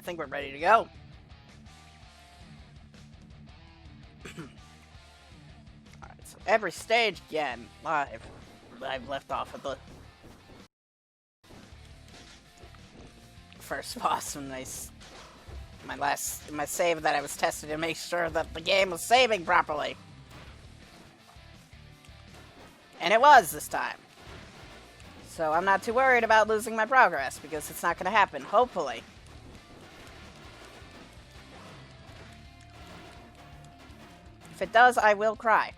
I think we're ready to go. Alright, so every stage again, live. I've left off at the first boss when my save that I was testing to make sure that the game was saving properly. And it was this time. So I'm not too worried about losing my progress, because it's not going to happen, hopefully. If it does, I will cry.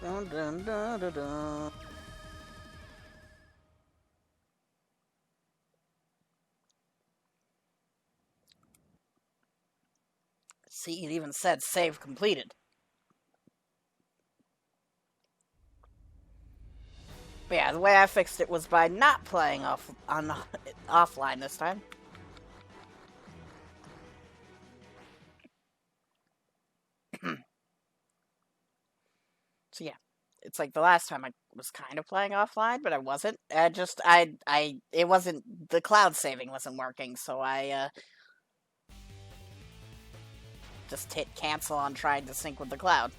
Dun, dun, dun, dun, dun. See, it even said save completed. But yeah, the way I fixed it was by not playing offline this time. So yeah, it's like the last time I was kind of playing offline, but I wasn't. It wasn't, the cloud saving wasn't working, so I just hit cancel on trying to sync with the cloud.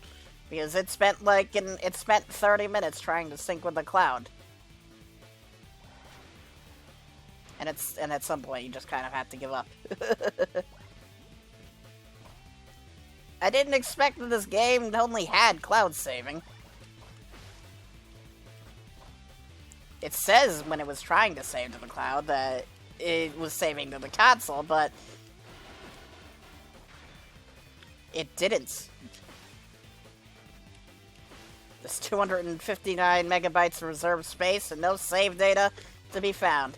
Because it spent 30 minutes trying to sync with the cloud. And at some point you just kind of have to give up. I didn't expect that this game only had cloud saving. It says when it was trying to save to the cloud that it was saving to the console, but it didn't. There's 259 megabytes of reserved space and no save data to be found.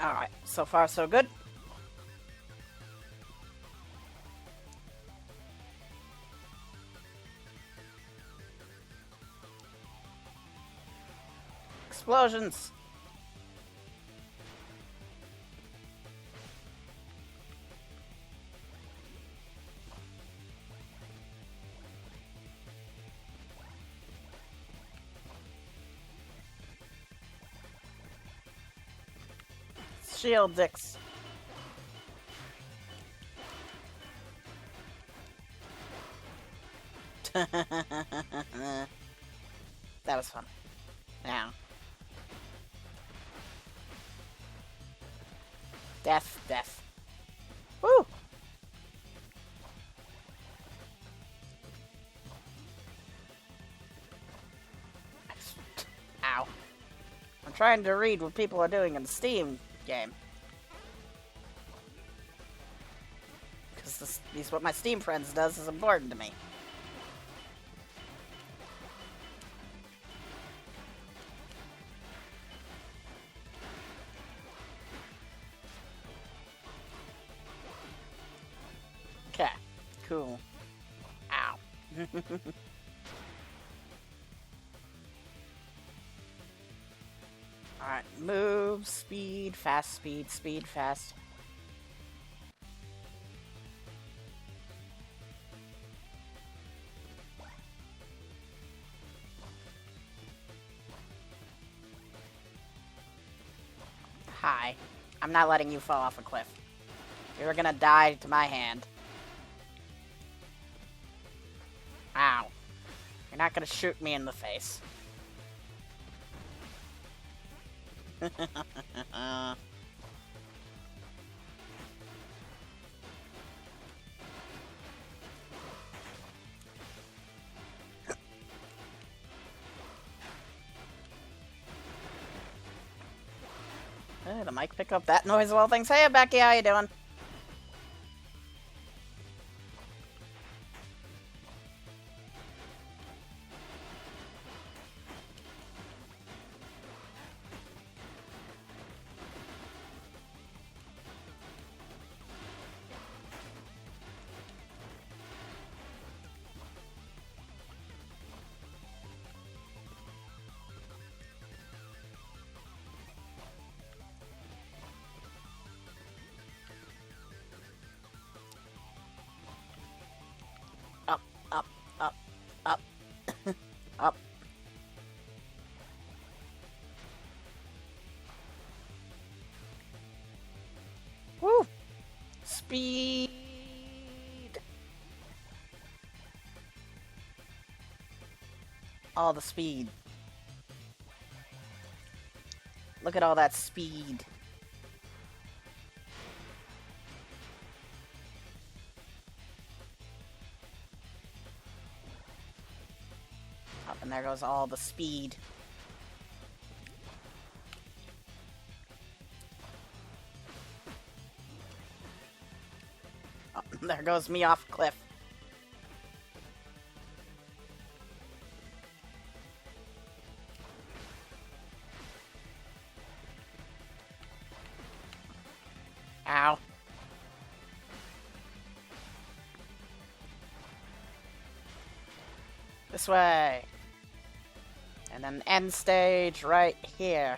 Alright, so far so good. Explosions! Shield dicks. That was fun. Now. Death. Woo! Ow. I'm trying to read what people are doing in the Steam game. Because what my Steam friends does is important to me. Okay, cool. Ow. Alright, move, speed, fast, speed, fast. Hi. I'm not letting you fall off a cliff. You're gonna die to my hand. Ow. You're not gonna shoot me in the face. the mic pick up that noise of all things? Hey, Becky, how you doing? Up, up, up, up, up. Woo! Speed! All the speed. Look at all that speed. Up, and there goes all the speed. Oh, there goes me off cliff. Ow. This way. And then end stage right here.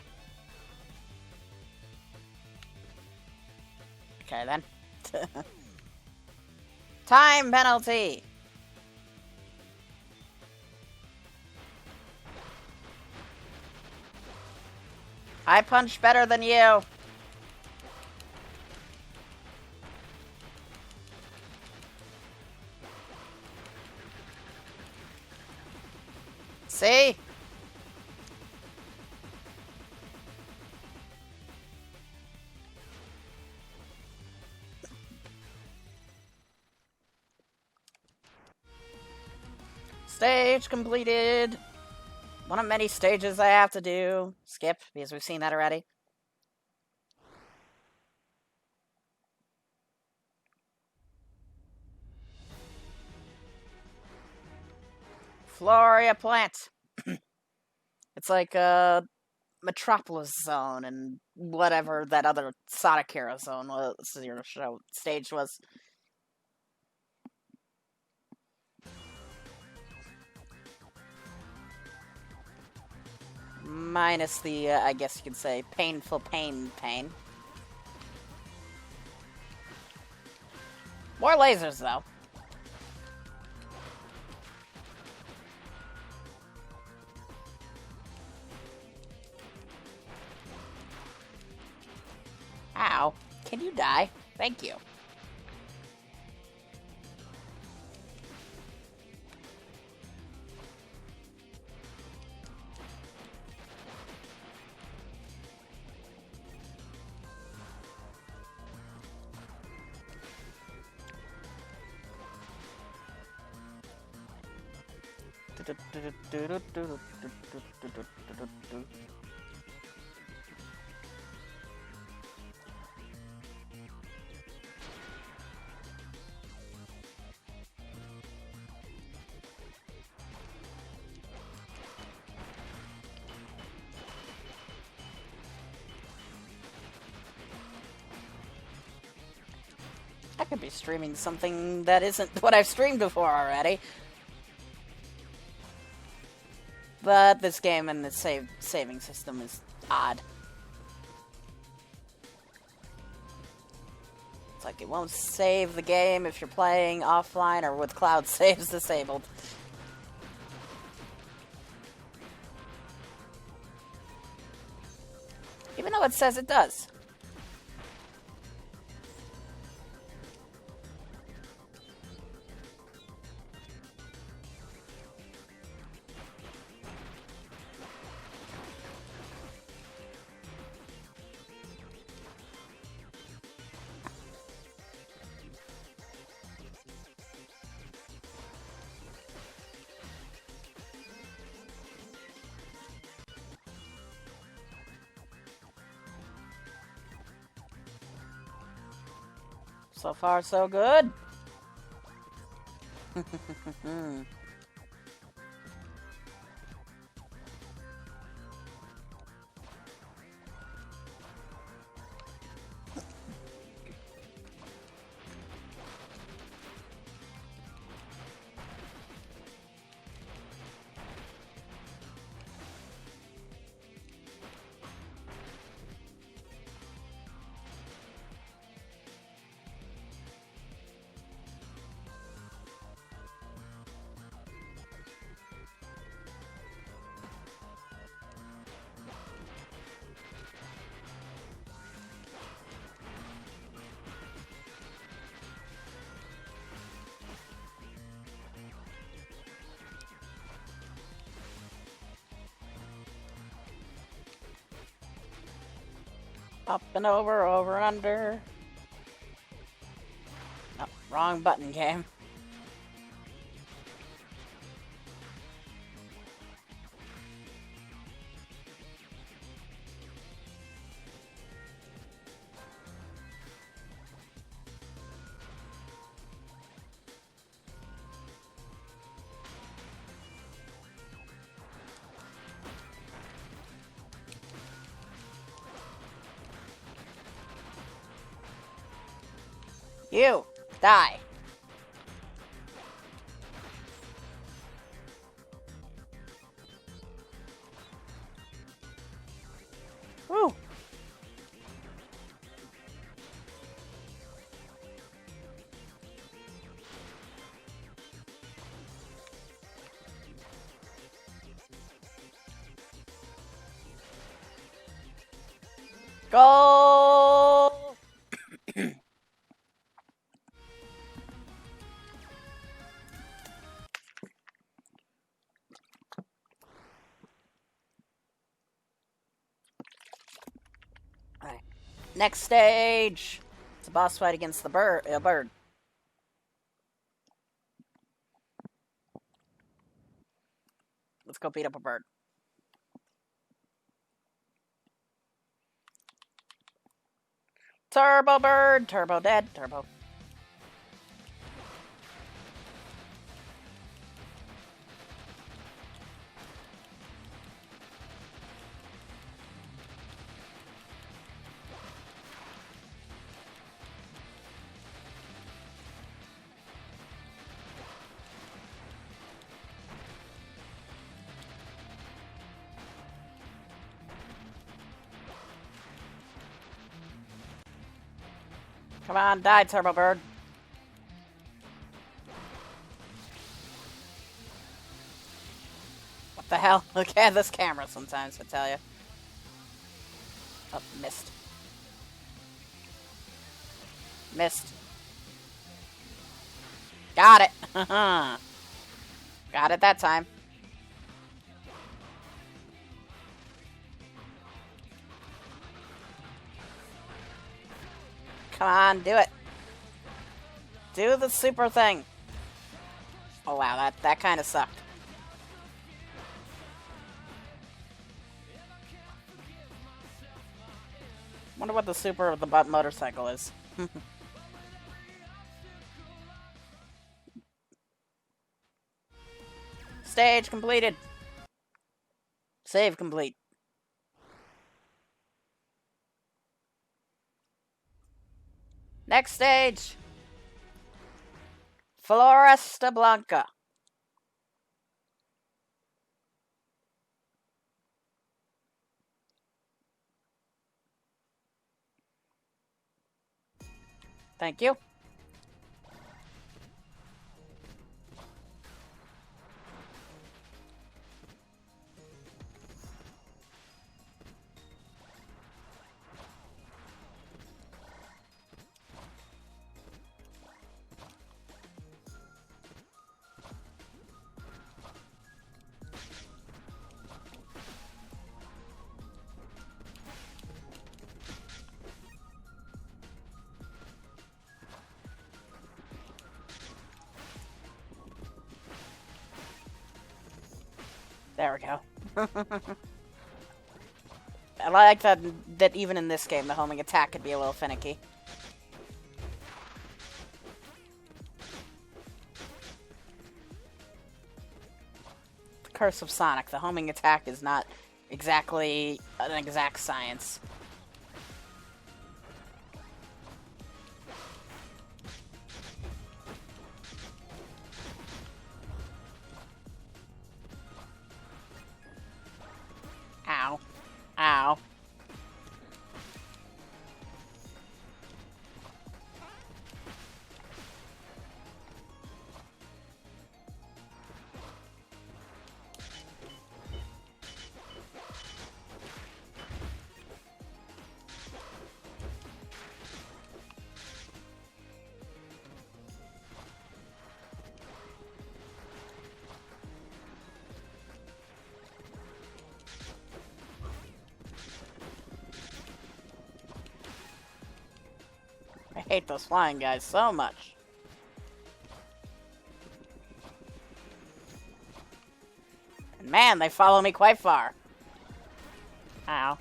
Okay, then. Time penalty! I punch better than you! See? Stage completed. One of many stages I have to do. Skip, because we've seen that already. Floria plant. It's like a Metropolis zone and whatever that other Sonic Hero zone was, your show stage was. Minus the, I guess you could say, painful pain. More lasers, though. Ow. Can you die? Thank you. I could be streaming something that isn't what I've streamed before already. But this game and the saving system is odd. It's like it won't save the game if you're playing offline or with cloud saves disabled. Even though it says it does. So far, so good. Up and over, over and under. Oh, wrong button, game. You die. Woo. Goal. Alright. Next stage. It's a boss fight against the bird. Let's go beat up a bird. Turbo bird. Turbo dead. Turbo. Come on, die, Turbo Bird. What the hell? Look at this camera sometimes, I tell you. Oh, missed. Missed. Got it. Got it that time. Come on, do it. Do the super thing. Oh wow, that kind of sucked. Wonder what the super of the butt motorcycle is. Stage completed. Save complete. Next stage. Floresta Blanca. Thank you. There we go. I like that even in this game, the homing attack could be a little finicky. Curse of Sonic. The homing attack is not exactly an exact science. Ow. Ow. I hate those flying guys so much. And man, they follow me quite far. Ow.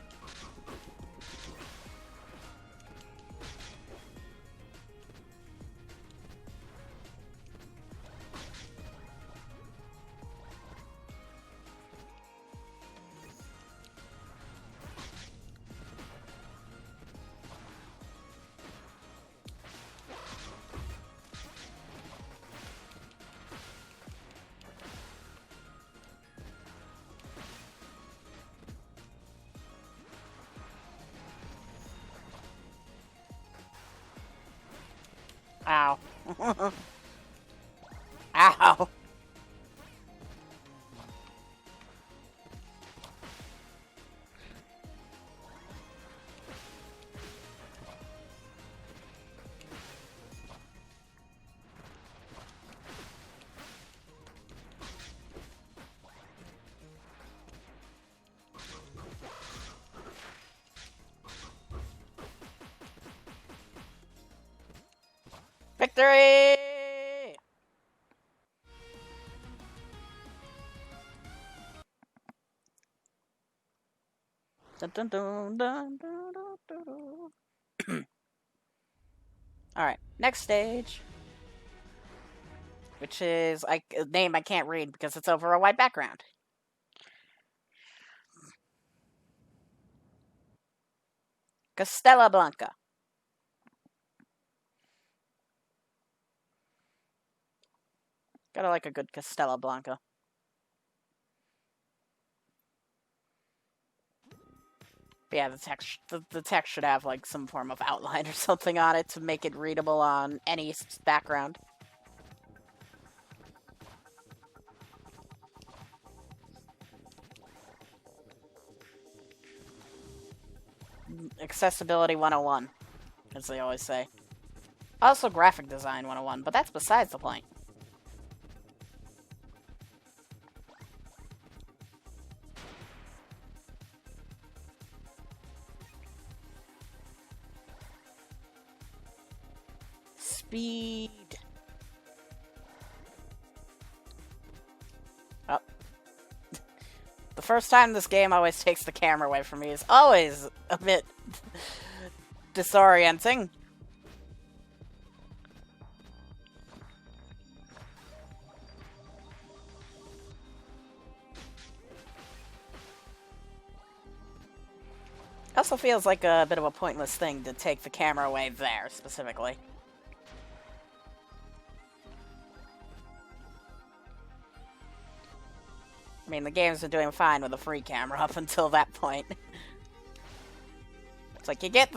Ow. Ow. Victory! Dun, dun, dun, dun, dun, dun, dun. Alright, next stage. Which is a name I can't read because it's over a white background. Castella Blanca. Gotta like a good Castella Blanca. But yeah, the text should have like some form of outline or something on it to make it readable on any background. Accessibility 101, as they always say. Also graphic design 101, but that's besides the point. Speed. Oh. The first time this game always takes the camera away from me is always a bit disorienting. Also feels like a bit of a pointless thing to take the camera away there, specifically. I mean, the game's been doing fine with a free camera up until that point. It's like you get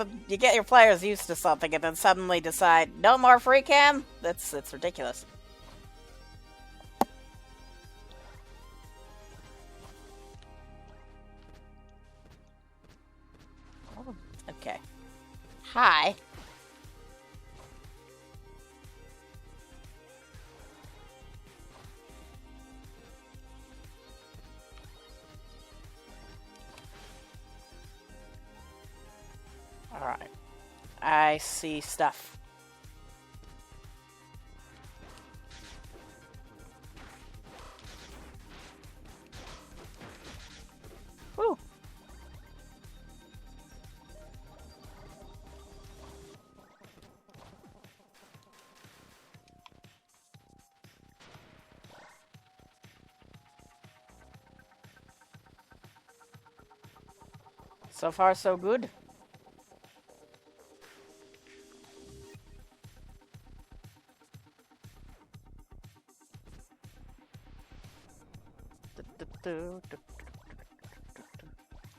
your players used to something and then suddenly decide no more free cam? It's ridiculous. Oh, okay. Hi. Alright. I see stuff. Woo. So far, so good.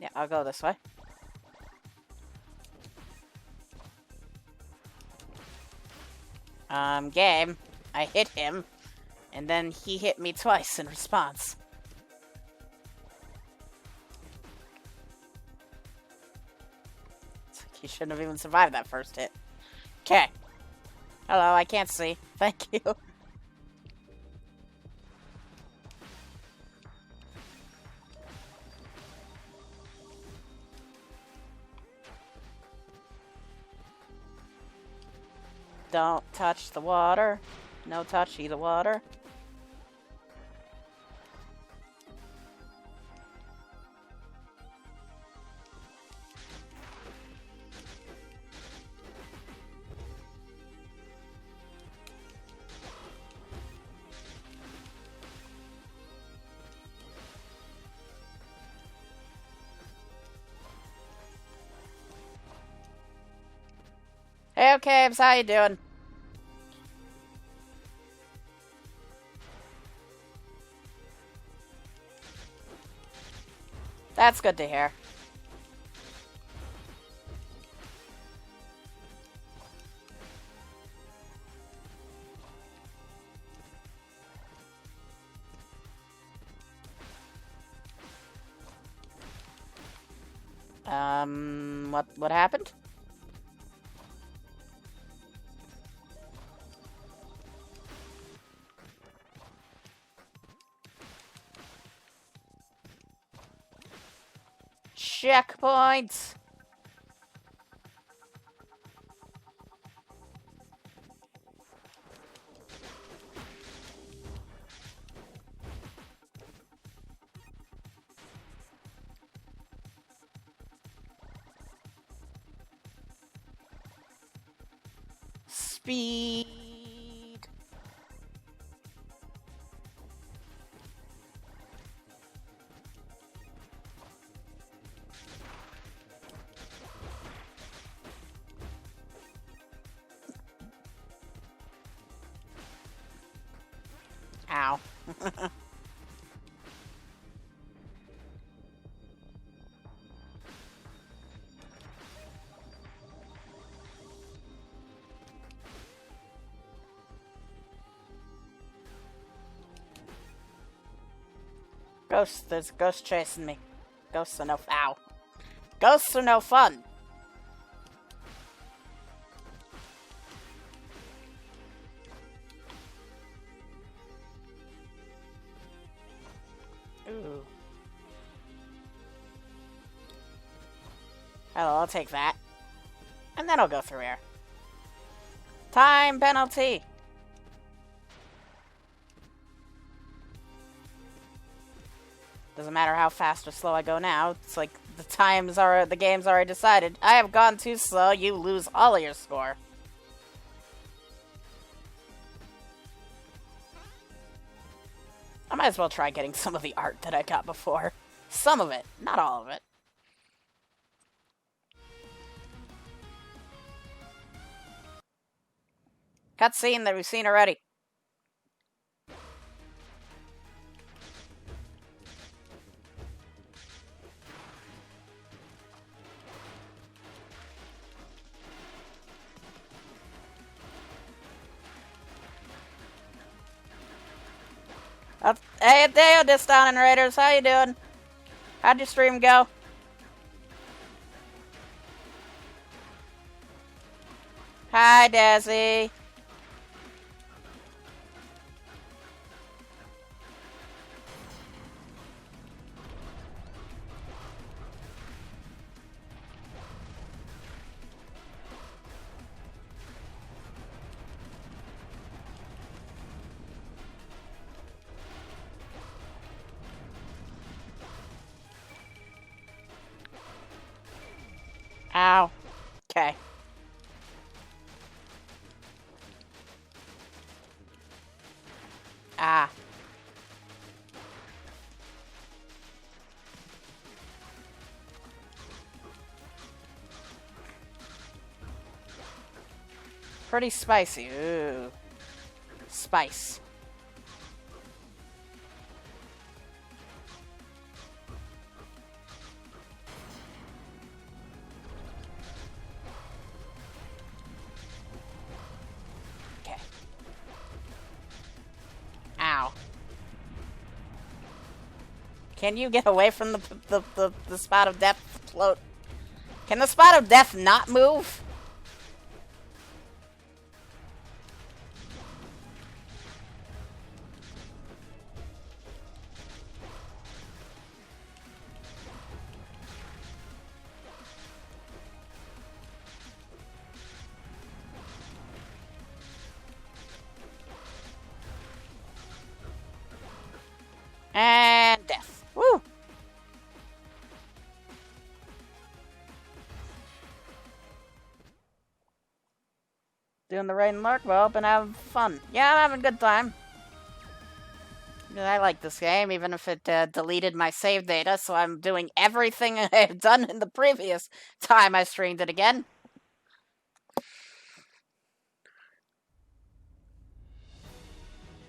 Yeah, I'll go this way. Game. I hit him, and then he hit me twice in response. It's like he shouldn't have even survived that first hit. Okay. Hello, I can't see. Thank you. Don't touch the water. No touchy the water. Hey, okay, how you doing? That's good to hear. What happened? Checkpoints! Speed! Ow. Ghost, there's a ghost chasing me. Ghosts are no ow. Ghosts are no fun. Ooh. Hello, I'll take that. And then I'll go through here. Time penalty! Doesn't matter how fast or slow I go now. It's like the game's already decided. I have gone too slow, you lose all of your score. I might as well try getting some of the art that I got before. Some of it, not all of it. Cutscene that we've seen already. Hey, Deo, Diston and Raiders, how you doing? How'd your stream go? Hi, Dazzy. Ow. Okay. Ah. Pretty spicy. Ooh. Spice. Okay. Ow. Can you get away from the spot of death float? Can the spot of death not move? And death. Woo! Doing the raid and lark? Well, been having fun. Yeah, I'm having a good time. I like this game, even if it deleted my save data, so I'm doing everything I've done in the previous time I streamed it again.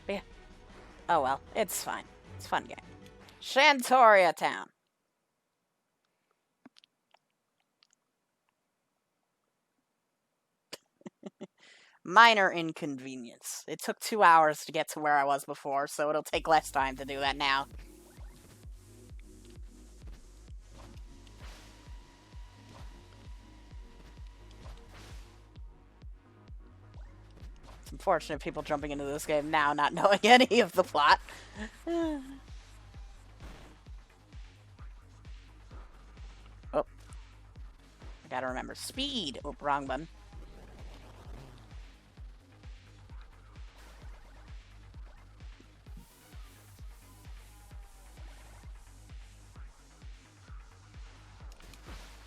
But yeah. Oh well, it's fine. It's a fun game. Shantoria Town. Minor inconvenience. It took 2 hours to get to where I was before, so it'll take less time to do that now. It's unfortunate people jumping into this game now not knowing any of the plot. Oh. I gotta remember. Speed! Oh, wrong button.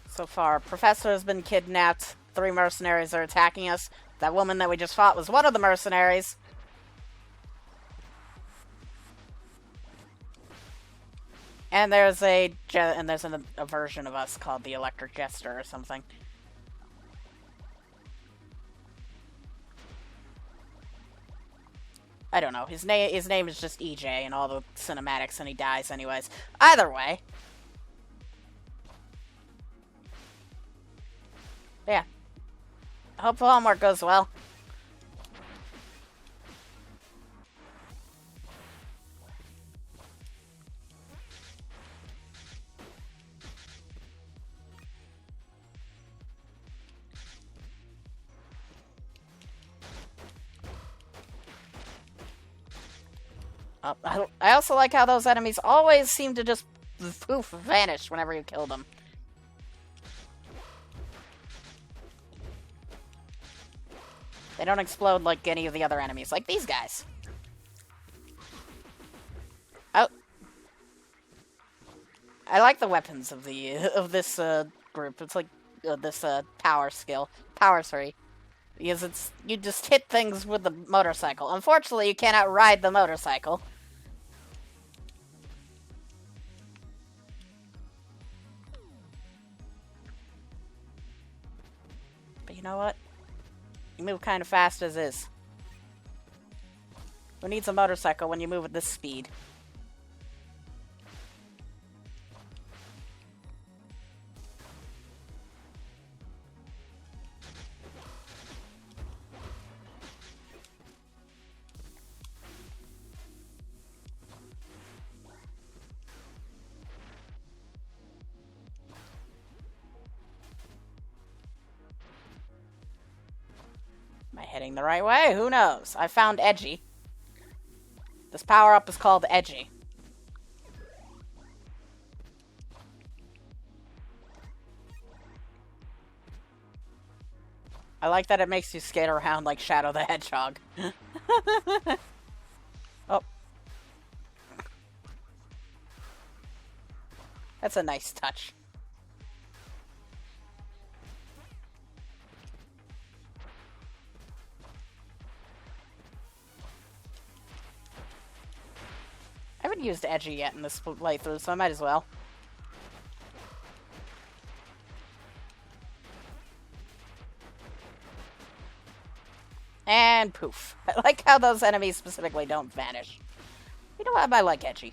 So far, Professor has been kidnapped. 3 mercenaries are attacking us. That woman that we just fought was one of the mercenaries. And there's a version of us called the Electric Jester or something. I don't know. His name is just EJ in all the cinematics, and he dies anyways. Either way. Yeah. I hope the homework goes well. I also like how those enemies always seem to just poof, vanish whenever you kill them. They don't explode like any of the other enemies, like these guys. Oh. I like the weapons of this group. It's like this power skill. Power 3. Because you just hit things with the motorcycle. Unfortunately, you cannot ride the motorcycle. But you know what? You move kind of fast as is. Who needs a motorcycle when you move at this speed? Am I heading the right way? Who knows? I found Edgy. This power-up is called Edgy. I like that it makes you skate around like Shadow the Hedgehog. Oh. That's a nice touch. I haven't used Edgy yet in this playthrough, so I might as well. And poof. I like how those enemies specifically don't vanish. You know what? I might like edgy.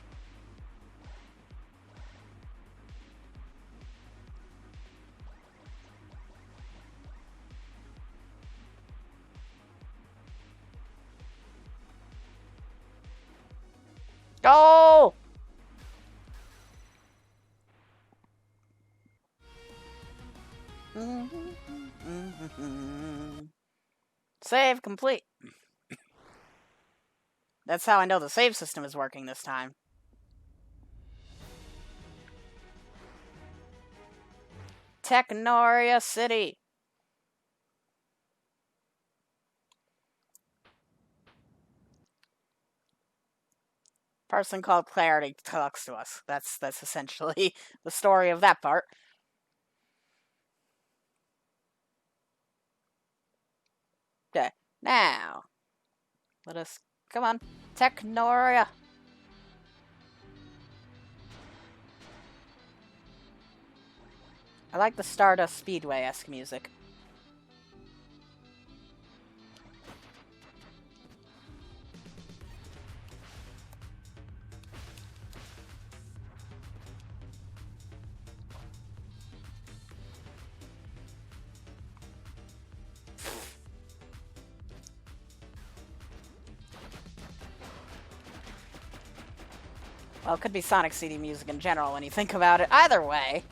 Go! Save complete. That's how I know the save system is working this time. Technoria City. Person called Clarity talks to us. That's essentially the story of that part. Okay, now let us come on, Technoria. I like the Stardust Speedway-esque music. Well, it could be Sonic CD music in general when you think about it. Either way.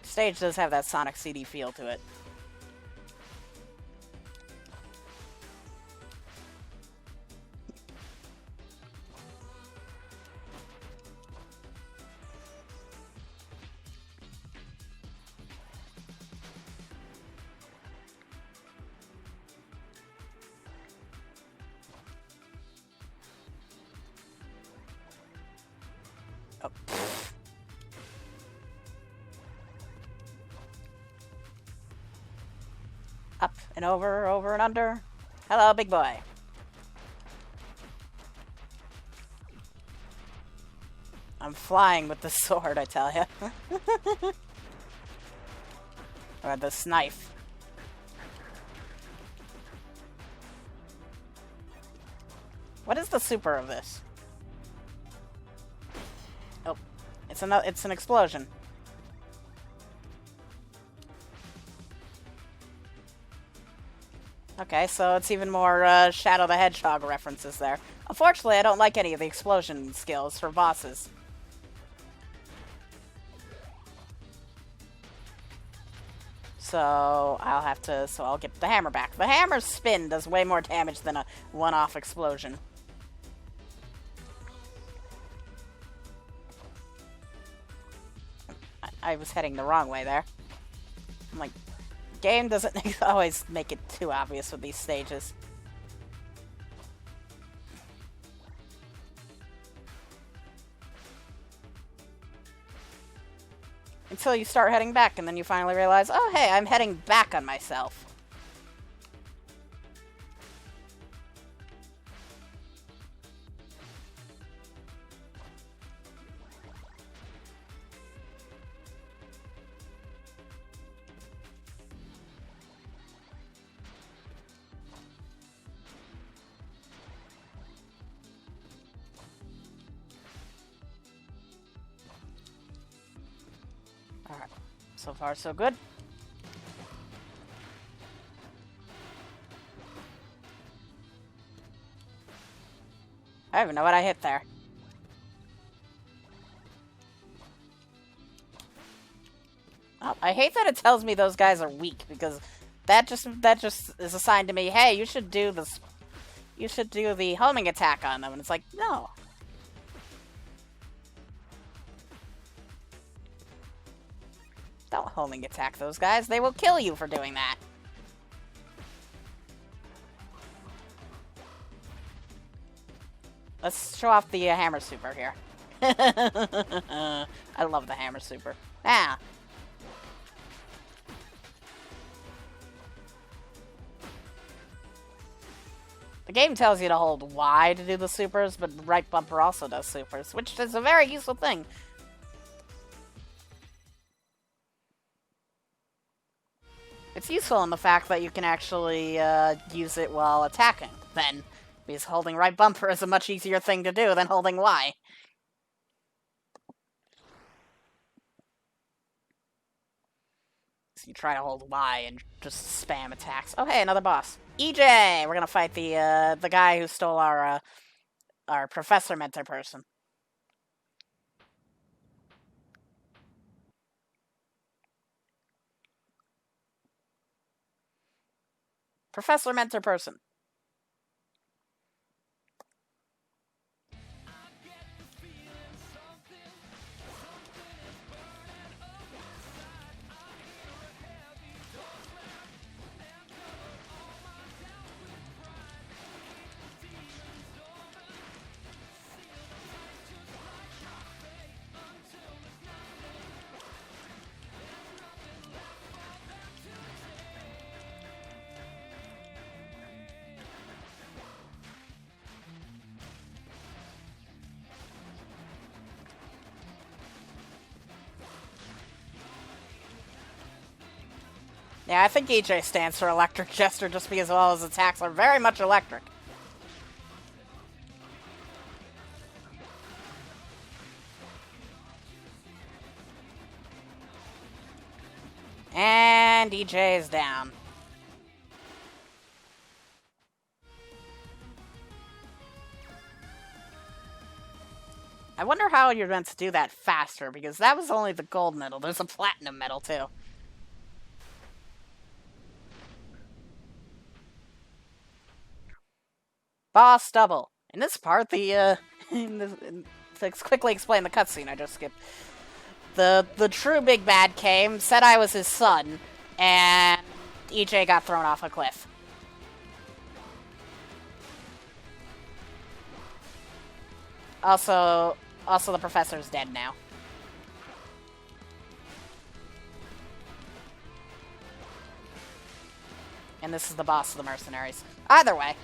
Stage does have that Sonic CD feel to it. Oh. Up and over and under. Hello, big boy. I'm flying with the sword, I tell ya. Or the knife. What is the super of this? Oh, it's an explosion. Okay, so it's even more Shadow the Hedgehog references there. Unfortunately, I don't like any of the explosion skills for bosses. So I'll get the hammer back. The hammer's spin does way more damage than a one-off explosion. I was heading the wrong way there. I'm like, game doesn't always make it too obvious with these stages. Until you start heading back, and then you finally realize, oh hey, I'm heading back on myself. Alright, so far so good. I don't even know what I hit there. Oh, I hate that it tells me those guys are weak, because that just is a sign to me, hey, you should do this. You should do the homing attack on them, and it's like, no. Don't homing attack those guys. They will kill you for doing that. Let's show off the hammer super here. I love the hammer super. Ah. The game tells you to hold Y to do the supers, but right bumper also does supers, which is a very useful thing. It's useful in the fact that you can actually use it while attacking, then. Because holding right bumper is a much easier thing to do than holding Y. So you try to hold Y and just spam attacks. Oh hey, another boss. EJ! We're gonna fight the guy who stole our Professor Mentor person. Professor Mentor person. Yeah, I think EJ stands for Electric Jester just because all his attacks are very much electric. And EJ is down. I wonder how you're meant to do that faster, because that was only the gold medal. There's a platinum medal, too. Boss double. In this part, to quickly explain the cutscene I just skipped, the true big bad came, said I was his son, and EJ got thrown off a cliff. Also, the professor's dead now. And this is the boss of the mercenaries. Either way.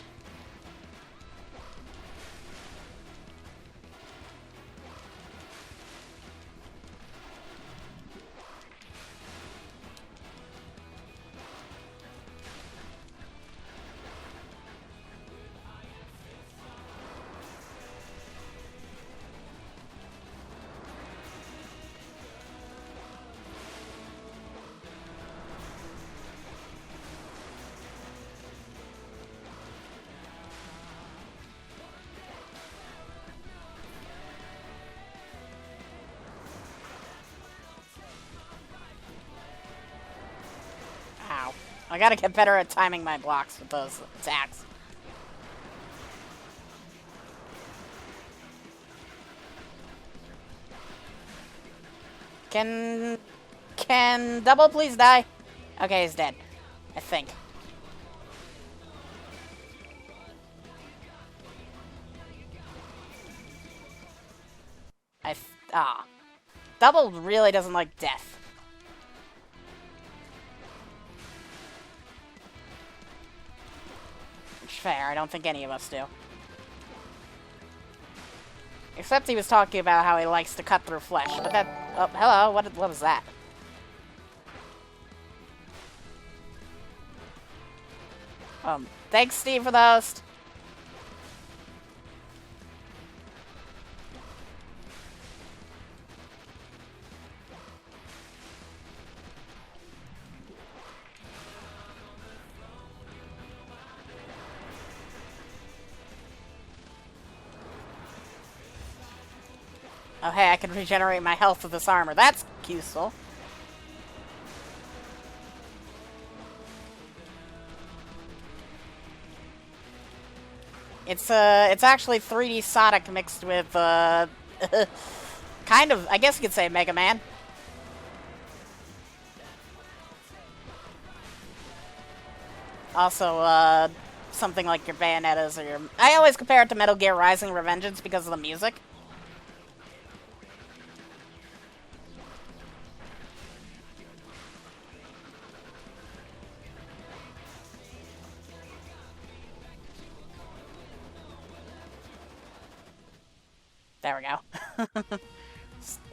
I gotta get better at timing my blocks with those attacks. Can Double please die? Okay, he's dead. I think. Double really doesn't like death. Fair, I don't think any of us do. Except he was talking about how he likes to cut through flesh, but that... Oh, hello, what was that? Thanks, Steve, for the host. Oh, hey, I can regenerate my health with this armor. That's useful. It's actually 3D Sonic mixed with, kind of, I guess you could say Mega Man. Also, something like your Bayonettas or your... I always compare it to Metal Gear Rising: Revengeance because of the music. There we go.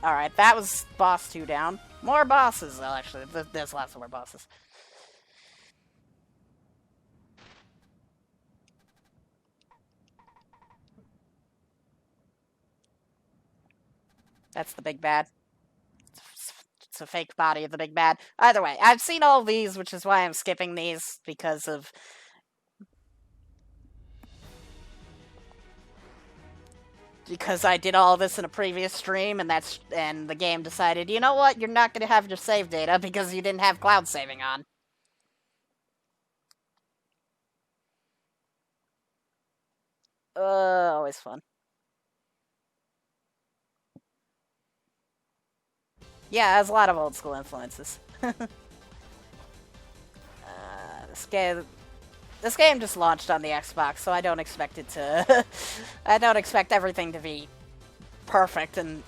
Alright, that was boss 2 down. More bosses. Well, actually, there's lots of more bosses. That's the big bad. It's a fake body of the big bad. Either way, I've seen all these, which is why I'm skipping these because I did all this in a previous stream, and the game decided, you know what, you're not going to have your save data because you didn't have cloud saving on. Always fun. Yeah, it has a lot of old school influences. This game just launched on the Xbox, so I don't expect it to. I don't expect everything to be perfect and.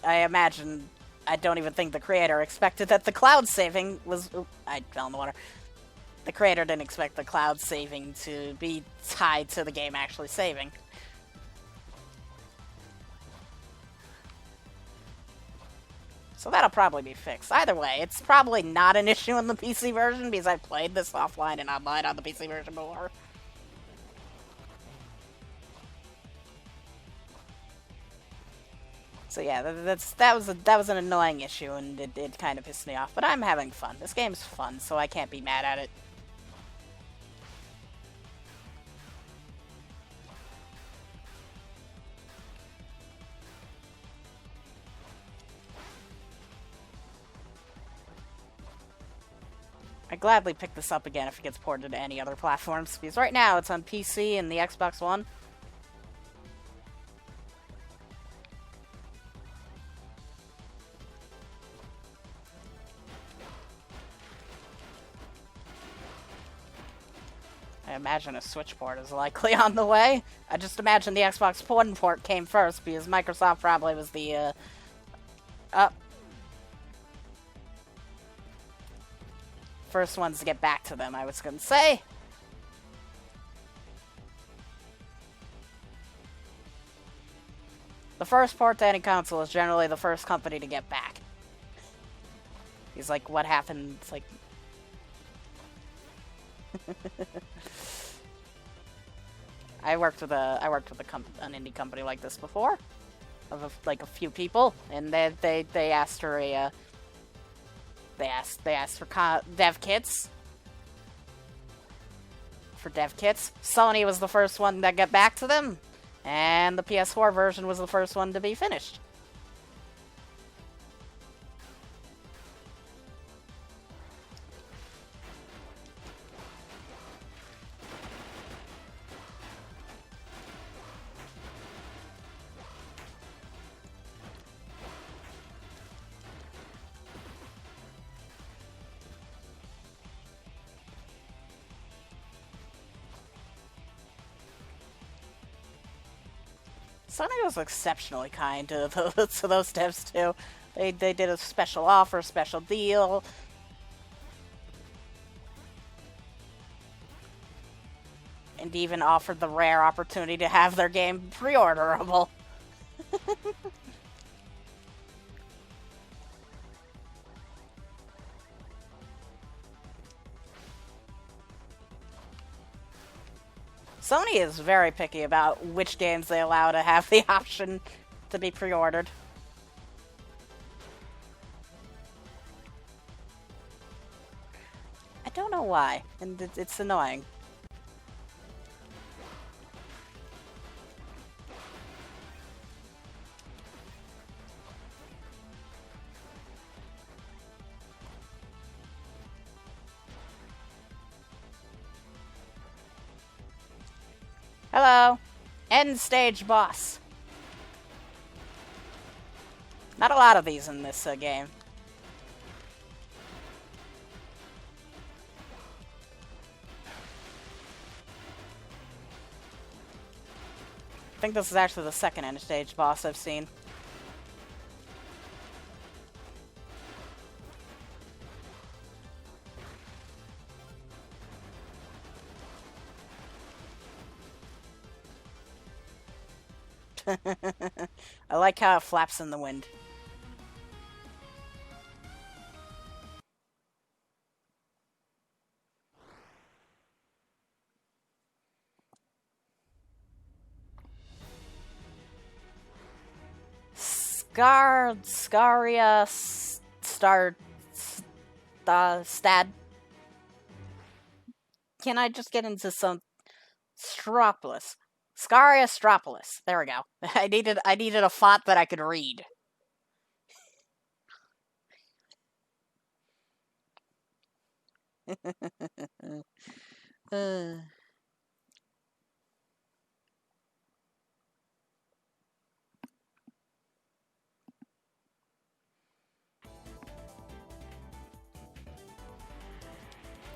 I imagine. I don't even think the creator expected that the cloud saving was. Oop, I fell in the water. The creator didn't expect the cloud saving to be tied to the game actually saving. So that'll probably be fixed. Either way, it's probably not an issue in the PC version because I played this offline and online on the PC version before. So yeah, that was an annoying issue and it kind of pissed me off. But I'm having fun. This game's fun, so I can't be mad at it. I gladly pick this up again if it gets ported to any other platforms, because right now it's on PC and the Xbox One. I imagine a Switch port is likely on the way. I just imagine the Xbox One port came first, because Microsoft probably was the, first ones to get back to them, I was gonna say. The first port to any console is generally the first company to get back. He's like, what happened? It's like... I worked with an indie company like this before, of a few people, and they asked for a they asked for dev kits. For dev kits, Sony was the first one that got back to them, and the PS4 version was the first one to be finished. Sony was exceptionally kind to those devs too. They did a special offer, special deal. And even offered the rare opportunity to have their game pre-orderable. Sony is very picky about which games they allow to have the option to be pre-ordered. I don't know why, and it's annoying. Hello. End stage boss. Not a lot of these in this game. I think this is actually the second end stage boss I've seen. I like how it flaps in the wind. Scaria, Stad. Can I just get into some Stropolis? Scaria Stropolis. There we go. I needed a font that I could read.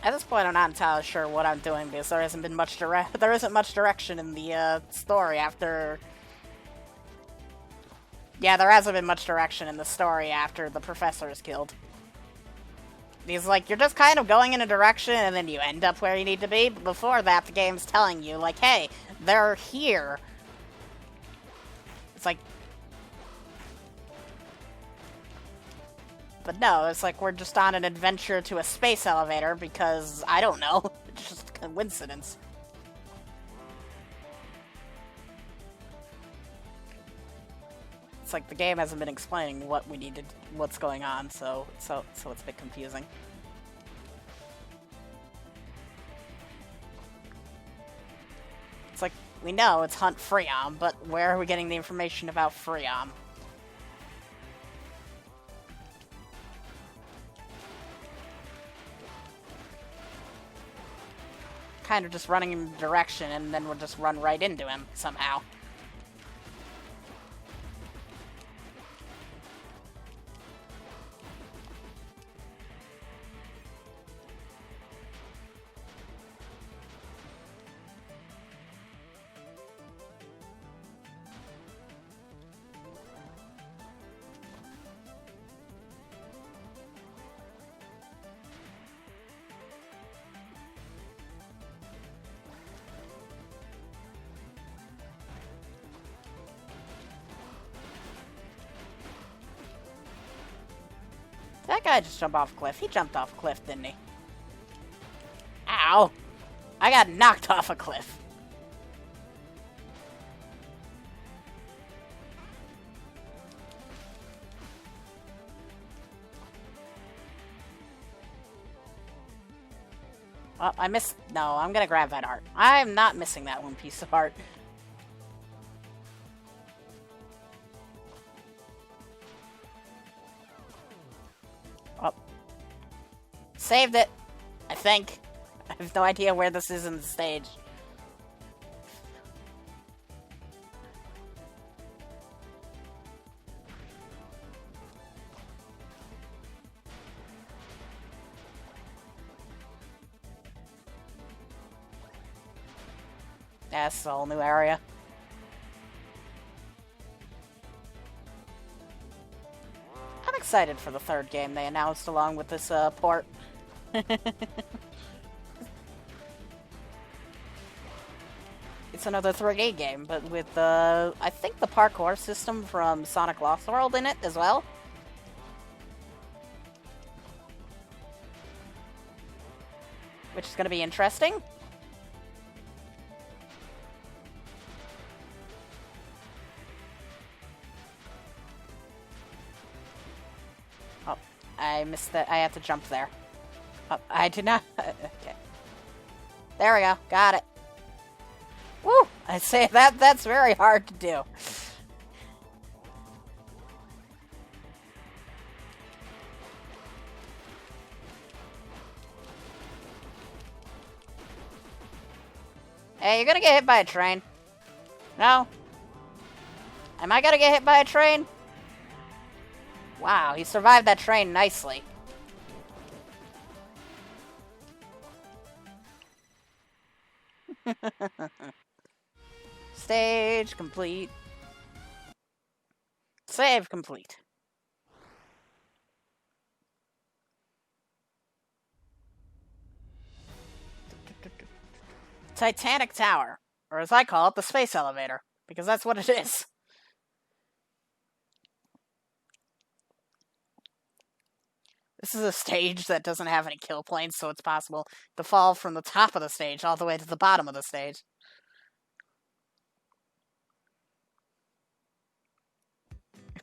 At this point, I'm not entirely sure what I'm doing because there isn't much direction in the story after. Yeah, there hasn't been much direction in the story after the professor is killed. He's like, you're just kind of going in a direction and then you end up where you need to be. But before that, the game's telling you, like, hey, they're here. It's like. But no, it's like we're just on an adventure to a space elevator because, I don't know, it's just a coincidence. It's like the game hasn't been explaining what we needed, what's going on, so it's a bit confusing. It's like, we know it's Hunt Freon, but where are we getting the information about Freon? Kind of just running in the direction, and then we'll just run right into him somehow. That guy just jumped off a cliff. He jumped off a cliff, didn't he? Ow! I got knocked off a cliff. Well, I missed... No, I'm gonna grab that art. I'm not missing that one piece of art. Oh. Saved it, I think. I have no idea where this is in the stage. That's a whole new area. I'm excited for the third game they announced along with this port. It's another 3D game, but with I think the parkour system from Sonic Lost World in it as well. Which is going to be interesting. Oh, I missed that. I have to jump there. Oh, I did not. Okay. There we go. Got it. Woo! I say that's very hard to do. Hey, you're gonna get hit by a train. No? Am I gonna get hit by a train? Wow, he survived that train nicely. Stage complete. Save complete. Titanic Tower, or as I call it, the space elevator, because that's what it is. This is a stage that doesn't have any kill planes, so it's possible to fall from the top of the stage all the way to the bottom of the stage.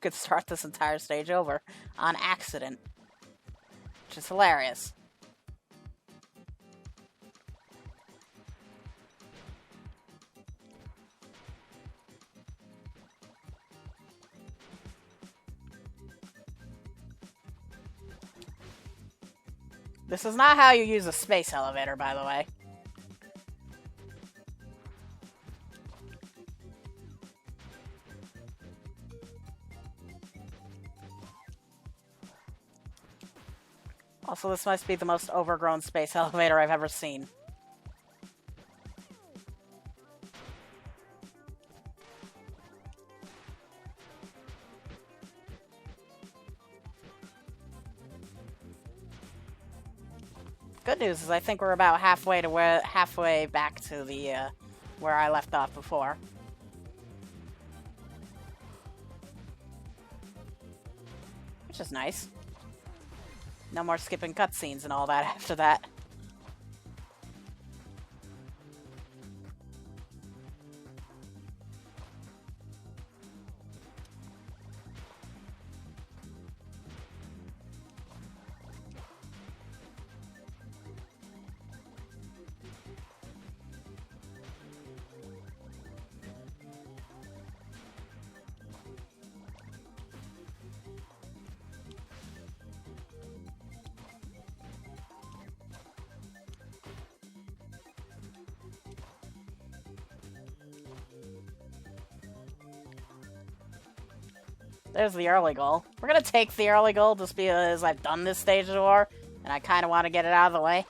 could start this entire stage over on accident. Which is hilarious. This is not how you use a space elevator, by the way. Also, this must be the most overgrown space elevator I've ever seen. Good news is I think we're about halfway back to the where I left off before. Which is nice. No more skipping cutscenes and all that after that. There's the early goal. We're gonna take the early goal just because I've done this stage before, and I kind of want to get it out of the way.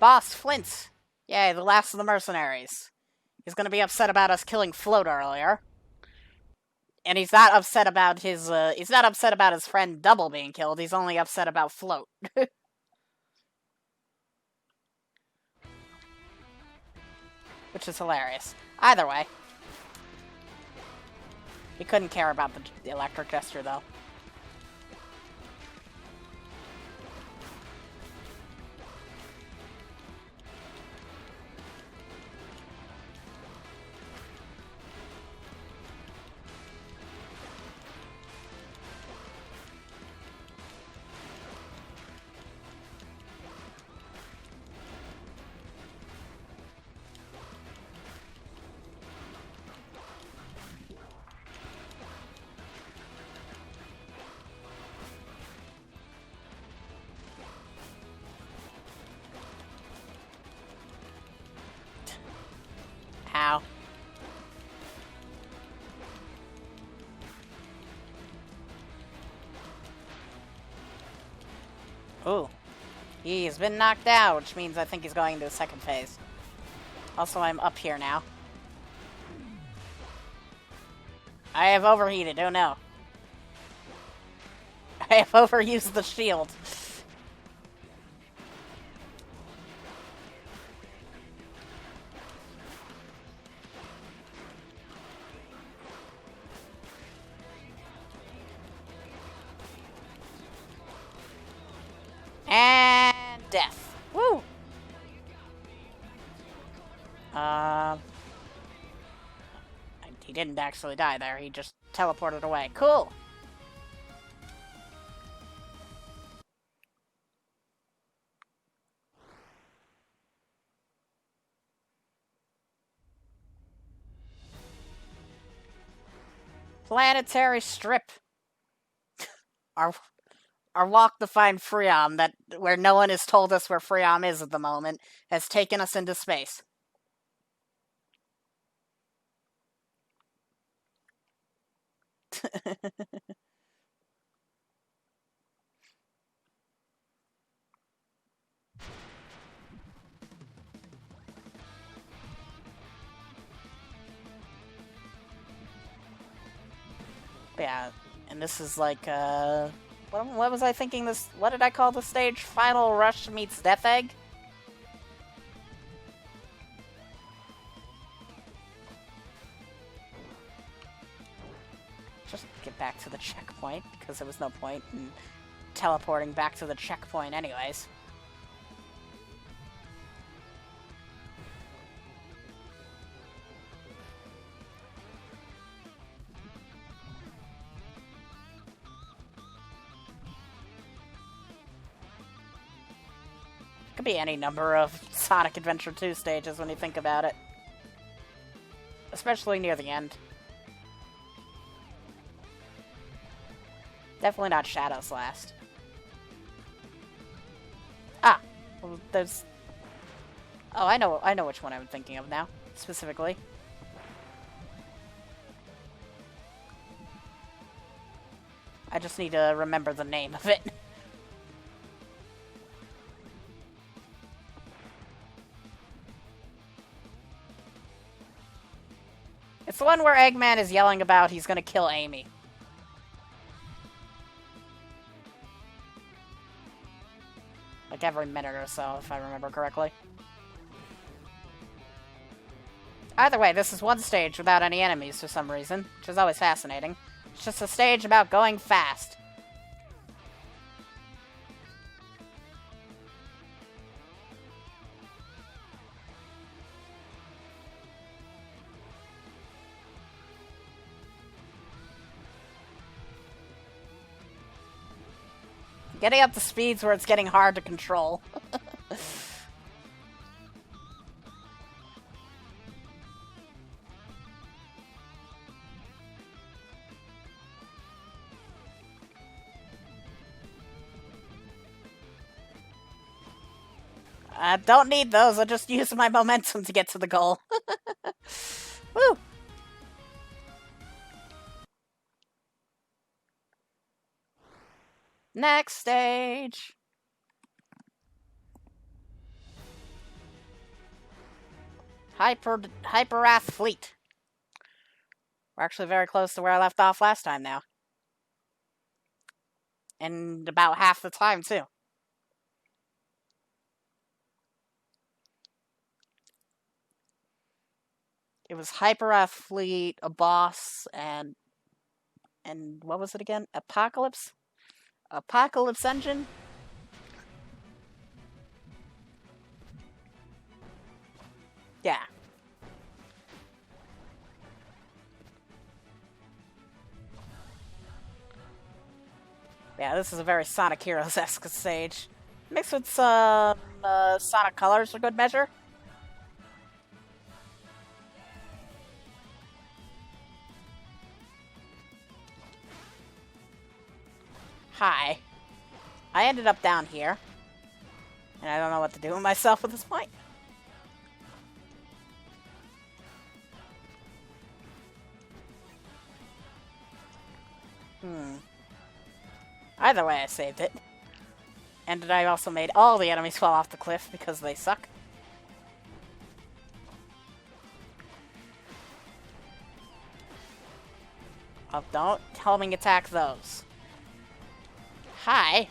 Boss, Flint! Yay, the last of the mercenaries. He's gonna be upset about us killing Float earlier. And he's not upset about his friend Double being killed, he's only upset about Float. Which is hilarious. Either way. He couldn't care about the electric Jester, though. Ow. Ooh. He's been knocked out, which means I think he's going to the second phase. Also, I'm up here now. I have overheated, oh no. I have overused the shield. And death. Woo! He didn't actually die there, he just teleported away. Cool! Planetary Strip. Our walk to find Freon, where no one has told us where Freon is at the moment, has taken us into space. Yeah, and this is like, what was I thinking this... What did I call the stage? Final Rush meets Death Egg? Just back to the checkpoint, because there was no point in teleporting back to the checkpoint anyways. Could be any number of Sonic Adventure 2 stages when you think about it. Especially near the end. Definitely not Shadow's Last. Ah! Well, there's... Oh, I know which one I'm thinking of now, specifically. I just need to remember the name of it. It's the one where Eggman is yelling about he's gonna kill Amy. Like every minute or so, if I remember correctly. Either way, this is one stage without any enemies for some reason, which is always fascinating. It's just a stage about going fast. Getting up to speeds where it's getting hard to control. I don't need those, I just use my momentum to get to the goal. Woo! Next stage! Hyperwrath Fleet. We're actually very close to where I left off last time now. And about half the time, too. It was Hyperwrath Fleet, a boss, and what was it again? Apocalypse? Apocalypse Engine? Yeah. Yeah, this is a very Sonic Heroes-esque stage. Mixed with some Sonic colors for good measure. Hi. I ended up down here. And I don't know what to do with myself at this point. Either way, I saved it. And I also made all the enemies fall off the cliff because they suck. Oh, don't homing attack those. Hi.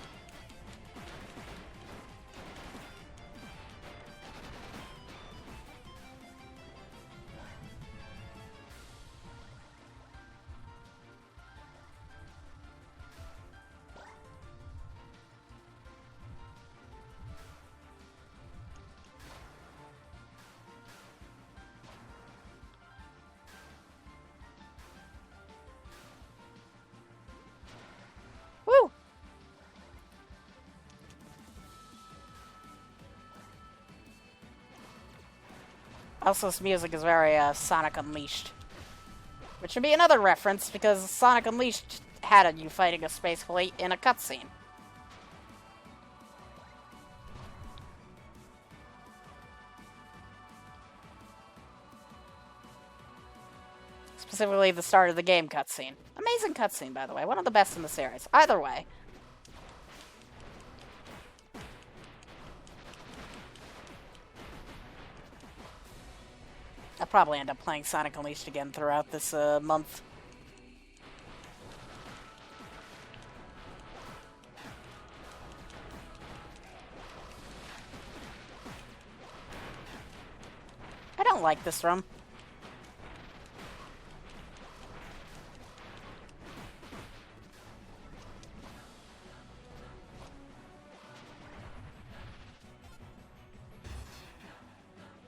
Woo! Also, this music is very Sonic Unleashed. Which would be another reference, because Sonic Unleashed had you fighting a space fleet in a cutscene. Specifically, the start of the game cutscene. Amazing cutscene, by the way. One of the best in the series. Either way. I'll probably end up playing Sonic Unleashed again throughout this month. I don't like this room.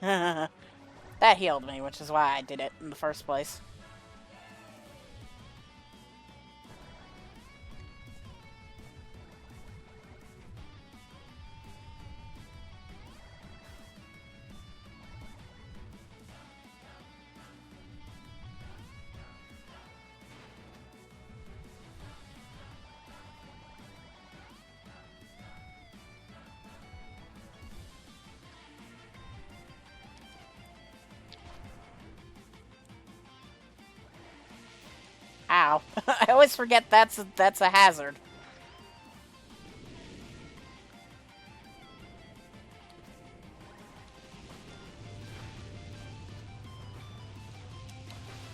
That healed me, which is why I did it in the first place. Ow. I always forget that's a hazard.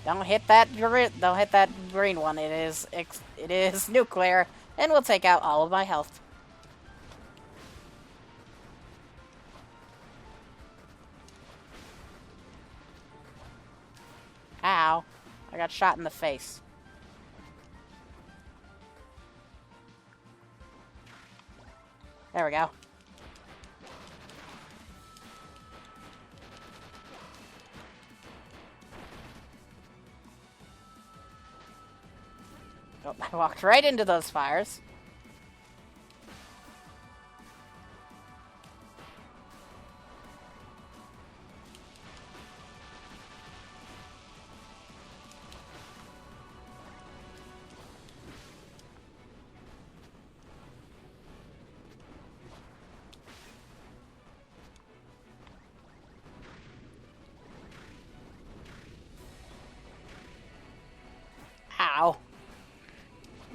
Don't hit that green one. It is nuclear and will take out all of my health. Ow. I got shot in the face. There we go. Oh, I walked right into those fires. Ow.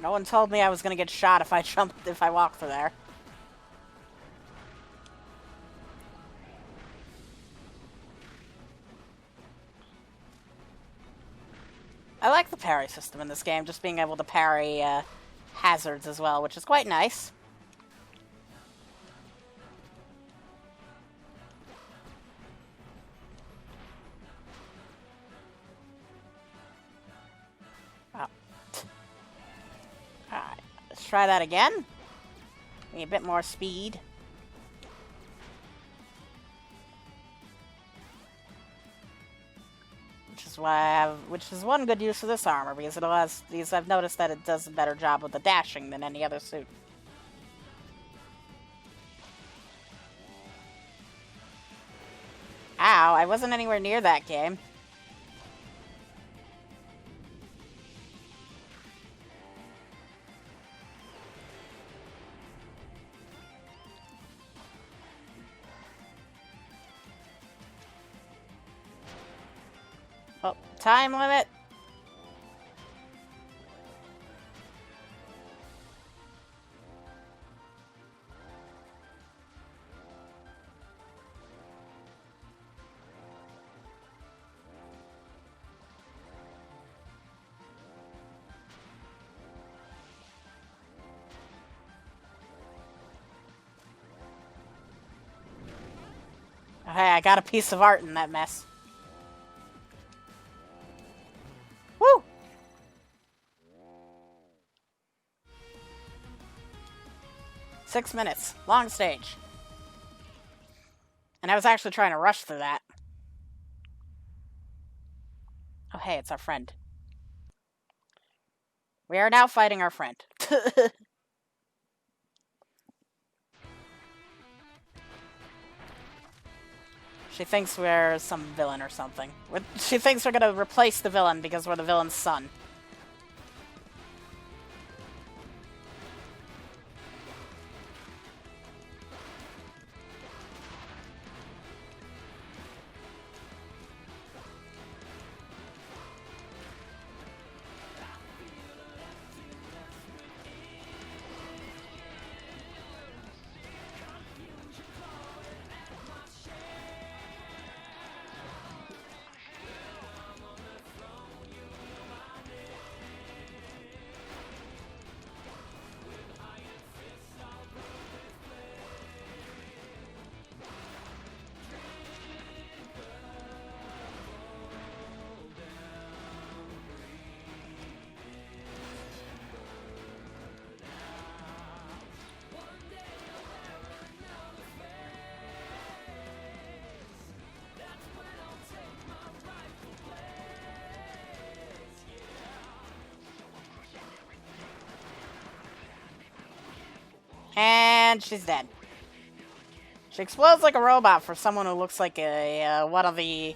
No one told me I was gonna get shot if I walked through there. I like the parry system in this game, just being able to parry hazards as well, which is quite nice. Oh. Alright, let's try that again. Need a bit more speed. Which is one good use of this armor, because it allows these. I've noticed that it does a better job with the dashing than any other suit. Ow, I wasn't anywhere near that game. Oh, time limit. Hey, I got a piece of art in that mess. Woo! $6 long stage. And I was actually trying to rush through that. Oh, hey, it's our friend. We are now fighting our friend. She thinks we're some villain or something. She thinks we're gonna replace the villain because we're the villain's son. And she's dead. She explodes like a robot for someone who looks like a one of the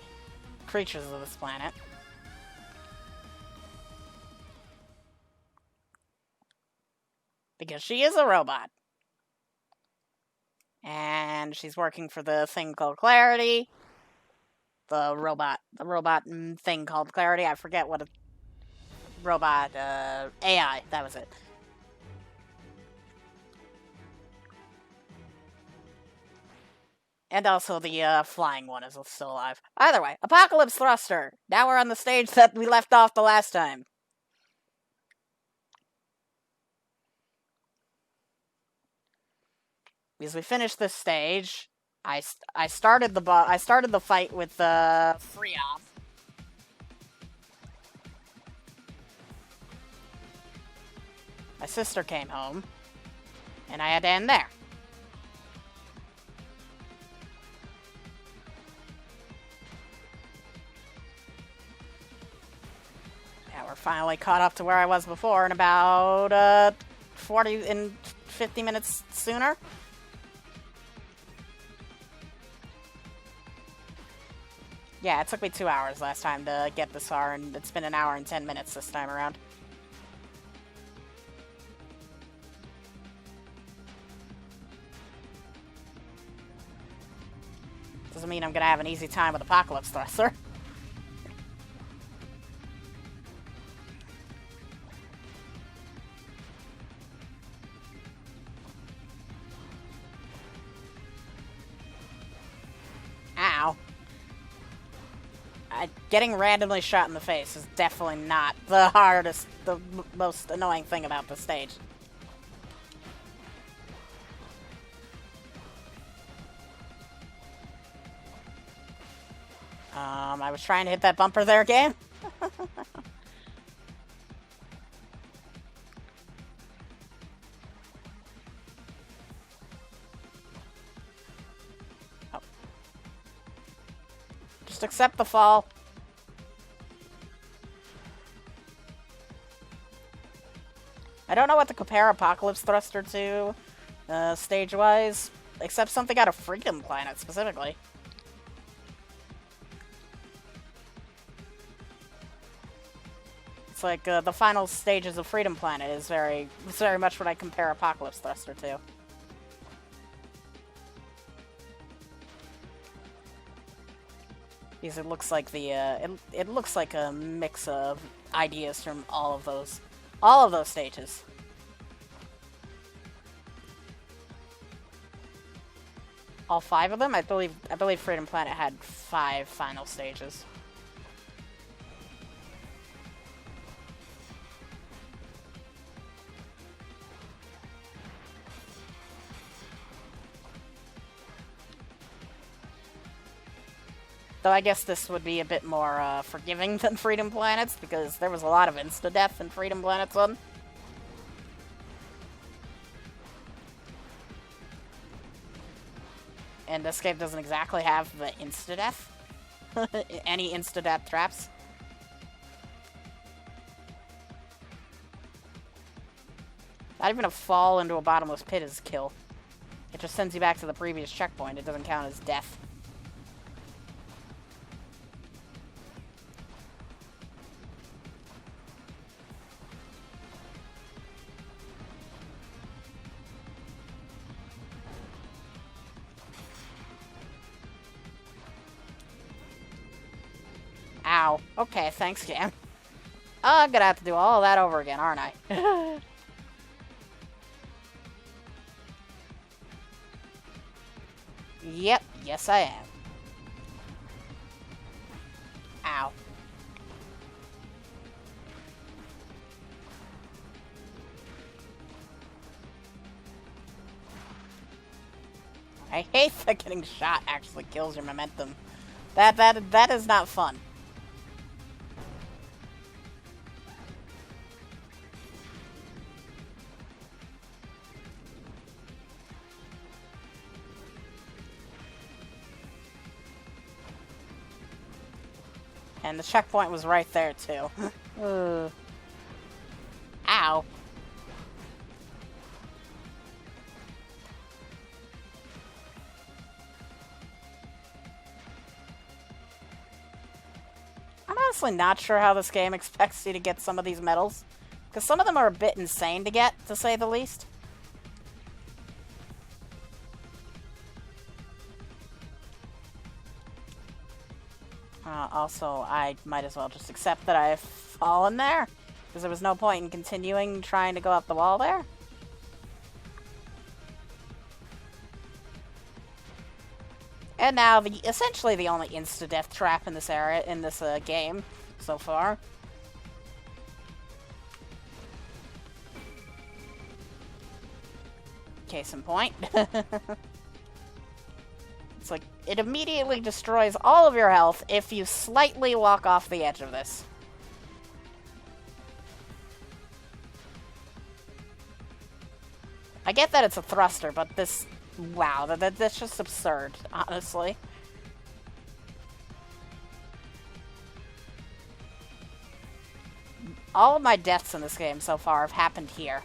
creatures of this planet. Because she is a robot. And she's working for the thing called Clarity. The robot thing called Clarity. I forget what a robot, AI, that was it. And also the flying one is still alive. Either way, Apocalypse Thruster. Now we're on the stage that we left off the last time. Because we finished this stage, I started the fight with Freon. My sister came home, and I had to end there. Yeah, we're finally caught up to where I was before in about 50 minutes sooner. Yeah, it took me 2 hours last time to get this far, and it's been 1 hour and 10 minutes this time around. Doesn't mean I'm gonna have an easy time with Apocalypse Thruster. Ow. Getting randomly shot in the face is definitely not the most annoying thing about the stage. I was trying to hit that bumper there, game. Oh. Just accept the fall. I don't know what to compare Apocalypse Thruster to, stage-wise, except something out of Freedom Planet, specifically. It's like, the final stages of Freedom Planet is very much what I compare Apocalypse Thruster to. Because it looks like it looks like a mix of ideas from all of those stages. All 5 of them? I believe Freedom Planet had 5 final stages. Though I guess this would be a bit more forgiving than Freedom Planet's, because there was a lot of insta-death in Freedom Planet's one. And this game doesn't exactly have the insta-death. Any insta-death traps. Not even a fall into a bottomless pit is a kill. It just sends you back to the previous checkpoint. It doesn't count as death. Ow. Okay, thanks, game. I'm gonna have to do all that over again, aren't I? Yep, yes I am. Ow. I hate that getting shot actually kills your momentum. That is not fun. And the checkpoint was right there, too. Ow. honestly not sure how this game expects you to get some of these medals, because some of them are a bit insane to get, to say the least. Also, I might as well just accept that I've fallen there, because there was no point in continuing trying to go up the wall there. And now, essentially the only insta-death trap in this area, in this game so far. Case in point. It's like, it immediately destroys all of your health if you slightly walk off the edge of this. I get that it's a thruster, but this... Wow, that's just absurd, honestly. All of my deaths in this game so far have happened here.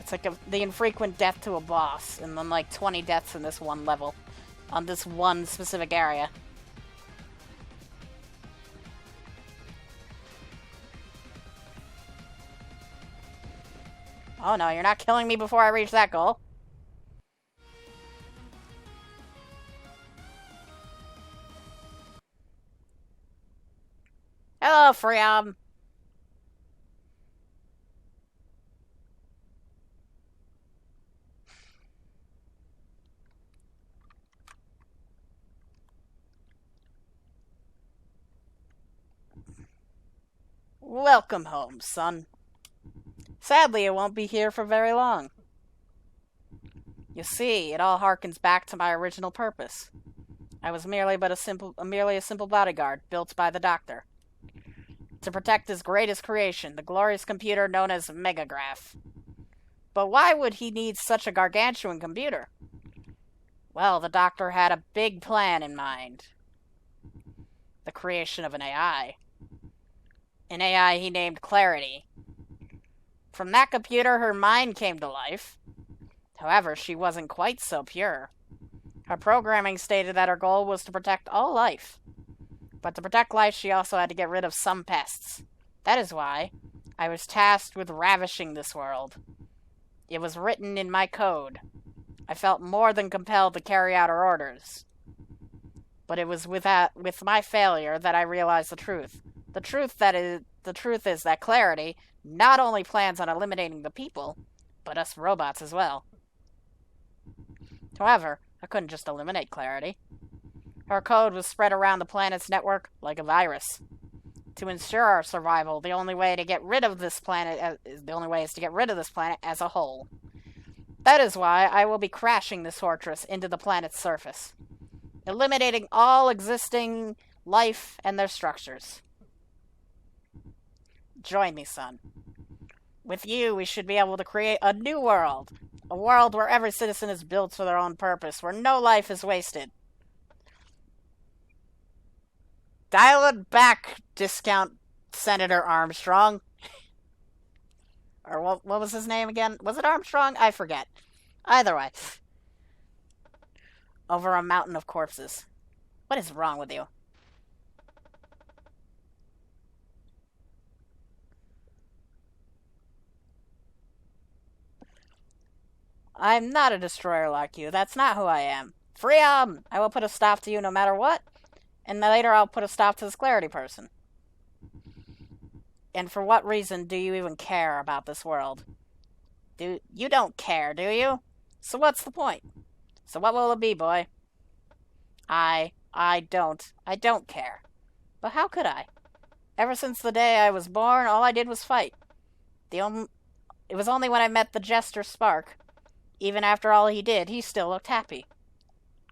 It's like the infrequent death to a boss, and then like 20 deaths in this one level. On this one specific area. Oh no, you're not killing me before I reach that goal. Hello, Freon. Welcome home, son. Sadly, it won't be here for very long. You see, it all harkens back to my original purpose. I was merely a simple bodyguard built by the Doctor to protect his greatest creation, the glorious computer known as Megagraph. But why would he need such a gargantuan computer? Well, the Doctor had a big plan in mind. The creation of an AI. An AI he named Clarity. From that computer, her mind came to life. However, she wasn't quite so pure. Her programming stated that her goal was to protect all life. But to protect life, she also had to get rid of some pests. That is why I was tasked with ravishing this world. It was written in my code. I felt more than compelled to carry out her orders. But it was with my failure that I realized the truth. The truth is that Clarity not only plans on eliminating the people, but us robots as well. However, I couldn't just eliminate Clarity. Her code was spread around the planet's network like a virus. To ensure our survival, the only way is to get rid of this planet as a whole. That is why I will be crashing this fortress into the planet's surface, eliminating all existing life and their structures. Join me, son. With you, we should be able to create a new world. A world where every citizen is built for their own purpose, where no life is wasted. Dial it back, discount Senator Armstrong. Or what was his name again? Was it Armstrong? I forget. Either way. Over a mountain of corpses. What is wrong with you? I'm not a destroyer like you. That's not who I am. Freon! I will put a stop to you no matter what. And later I'll put a stop to this Clarity person. And for what reason do you even care about this world? You don't care, do you? So what's the point? So what will it be, boy? I don't care. But how could I? Ever since the day I was born, all I did was fight. It was only when I met the Jester Spark. Even after all he did, he still looked happy.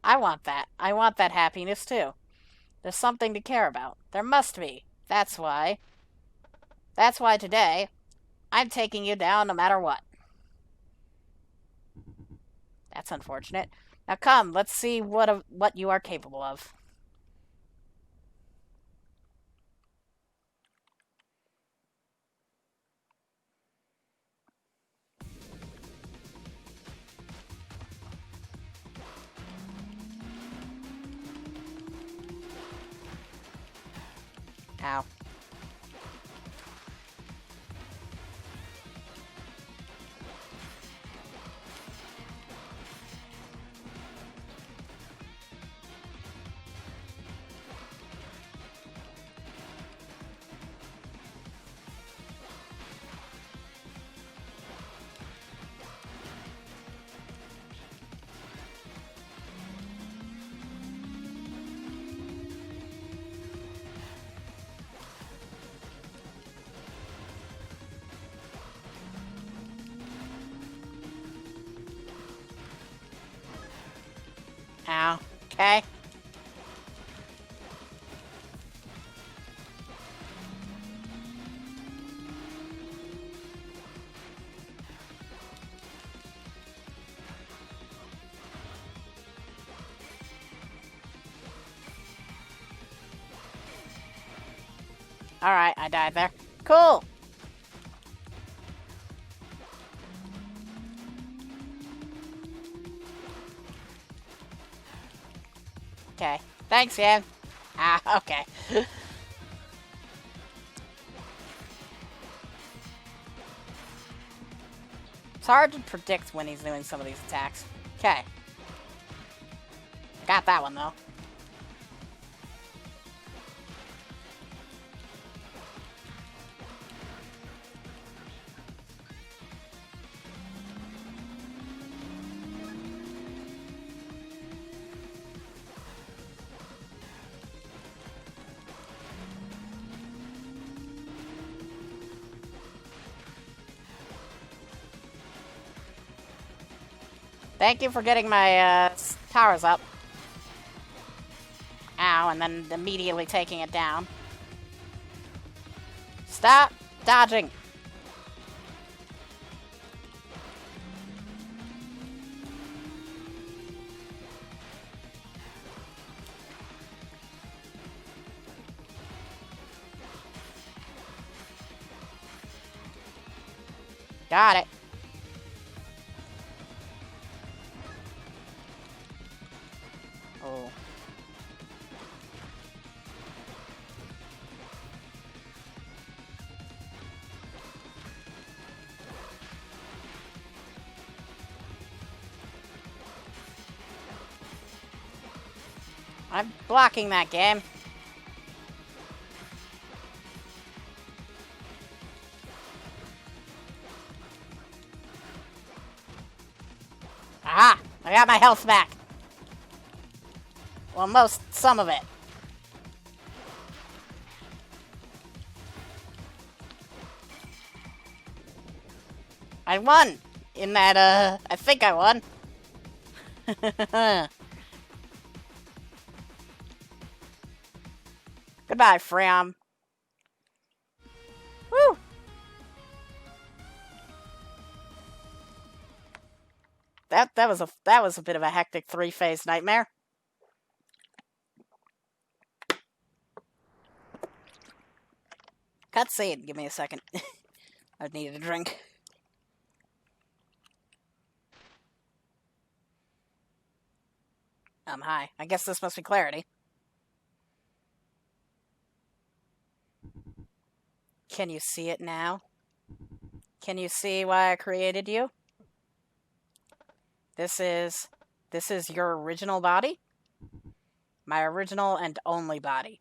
I want that. I want that happiness, too. There's something to care about. There must be. That's why today, I'm taking you down no matter what. That's unfortunate. Now come, let's see what you are capable of. Ow. Ow. Okay. Alright, I died there. Cool! Okay. Thanks, Ian. Ah, okay. It's hard to predict when he's doing some of these attacks. Okay. Got that one, though. Thank you for getting my powers up. Ow, and then immediately taking it down. Stop dodging. Got it. Oh. I'm blocking that game. Aha! I got my health back. Well, some of it. I won! In that, I think I won. Goodbye, Fram. Woo! That was a bit of a hectic 3-phase nightmare. Cutscene. Give me a second. I need a drink. Hi. I guess this must be clarity. Can you see it now? Can you see why I created you? This is your original body? My original and only body.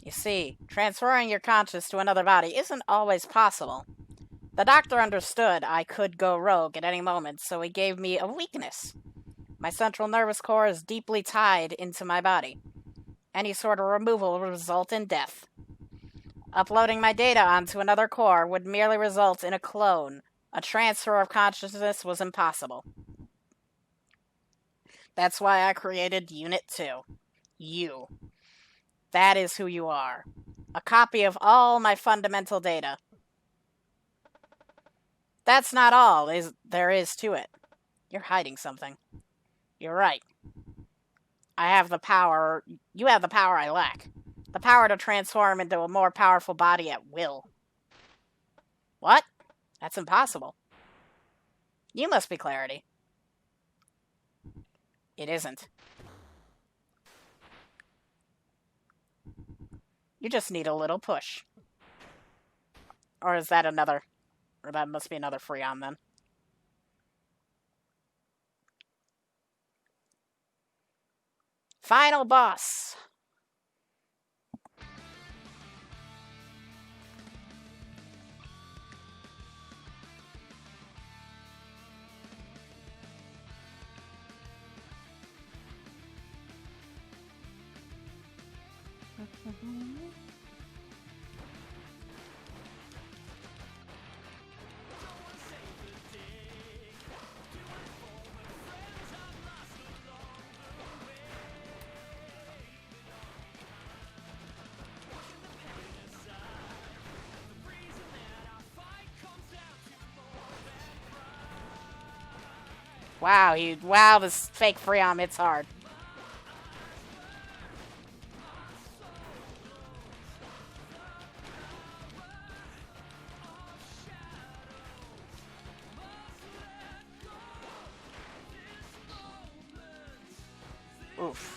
You see, transferring your conscious to another body isn't always possible. The doctor understood I could go rogue at any moment, so he gave me a weakness. My central nervous core is deeply tied into my body. Any sort of removal would result in death. Uploading my data onto another core would merely result in a clone. A transfer of consciousness was impossible. That's why I created Unit 2. You. That is who you are. A copy of all my fundamental data. That's not all there is to it. You're hiding something. You're right. I have the power. You have the power I lack. The power to transform into a more powerful body at will. What? That's impossible. You must be Clarity. It isn't. You just need a little push. Or is that another? Or that must be another Freon then. Final boss. Wow, this fake Freon hits hard. Oof.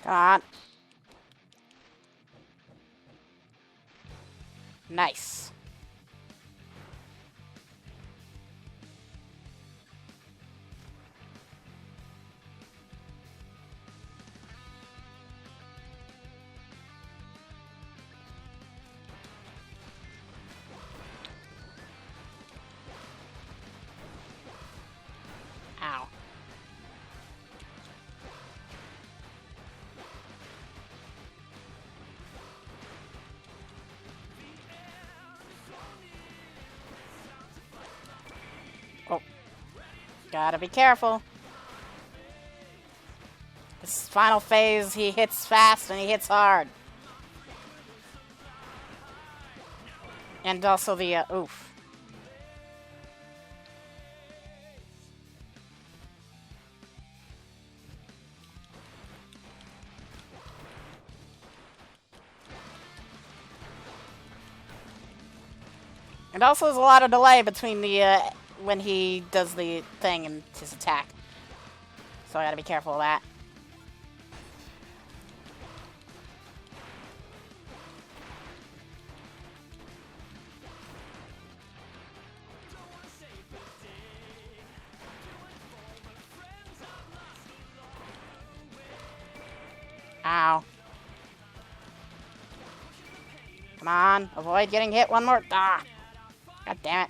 Come on. Nice. Ow. Oh. Gotta be careful. This final phase, he hits fast and he hits hard. And also the, oof. And also there's a lot of delay between the, when he does the thing and his attack. So I gotta be careful of that. Ow. Come on, avoid getting hit one more. Ah! God damn it.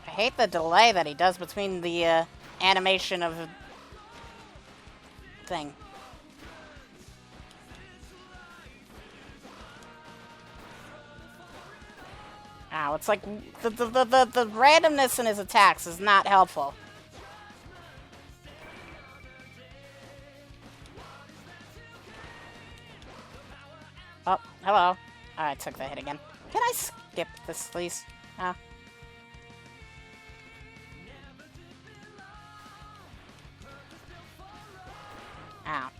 I hate the delay that he does between the animation of the thing. Ow, it's like the randomness in his attacks is not helpful. Oh, hello. I took the hit again. Can I skip this, please? Oh. Ow.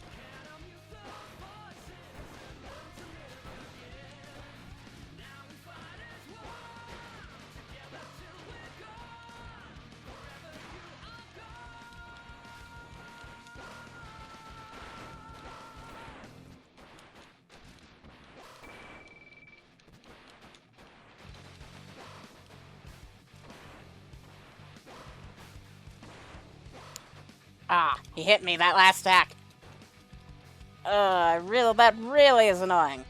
Ah, he hit me that last attack. That really is annoying.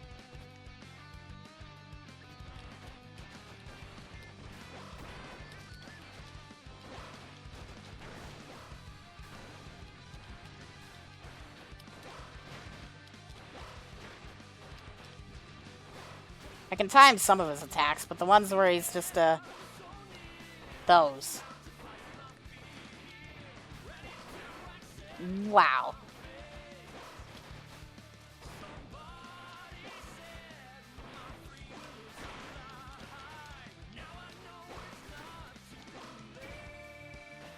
I can time some of his attacks, but the ones where he's just, those. Wow.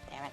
Damn it.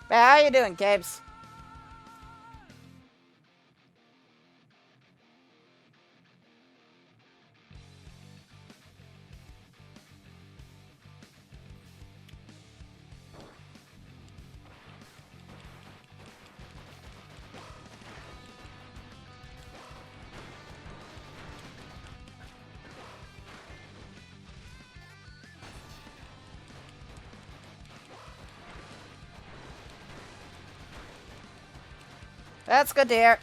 Hey, how you doing, Cabes? That's good to hear.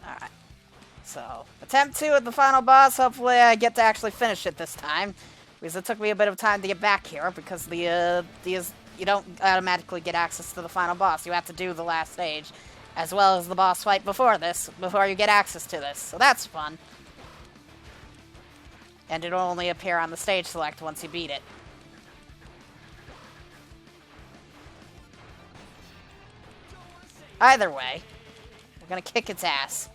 Alright. So, attempt 2 at the final boss. Hopefully I get to actually finish it this time. Because it took me a bit of time to get back here, because you don't automatically get access to the final boss. You have to do the last stage, as well as the boss fight before this, before you get access to this. So that's fun. And it'll only appear on the stage select once you beat it. Either way, we're gonna kick its ass.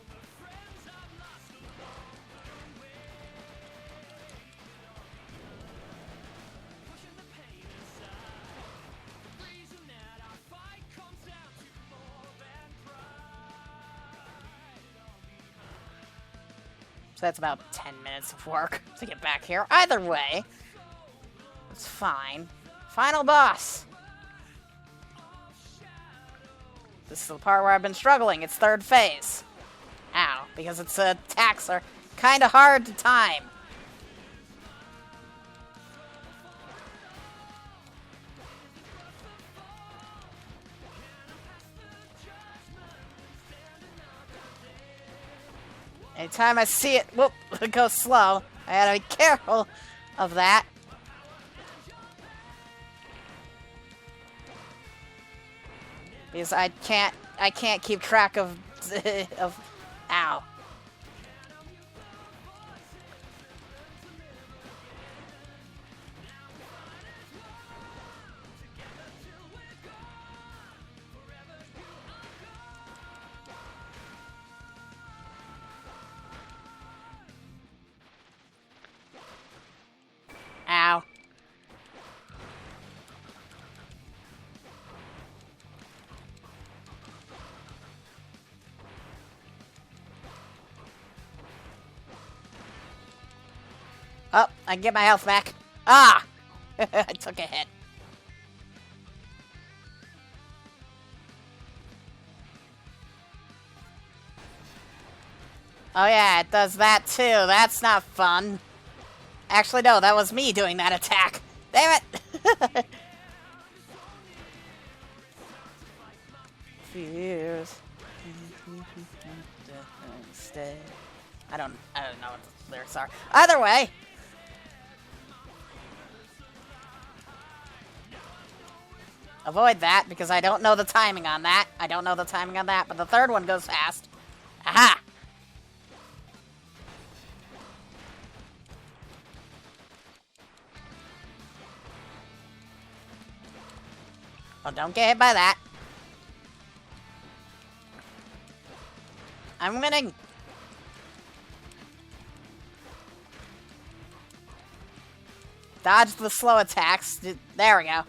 So that's about 10 minutes of work to get back here. Either way, it's fine. Final boss. This is the part where I've been struggling. It's third phase. Ow. Because its attacks are kind of hard to time. Anytime I see it, whoop, it goes slow. I gotta be careful of that. Because I can't keep track of, ow. Ow. Oh, I can get my health back. Ah! I took a hit. Oh yeah, it does that too. That's not fun. Actually, no, that was me doing that attack. Damn it! Fears. I don't know what the lyrics are. Either way. Avoid that, because I don't know the timing on that. But the third one goes fast. Aha! Oh, don't get hit by that. I'm winning. Dodge the slow attacks. There we go.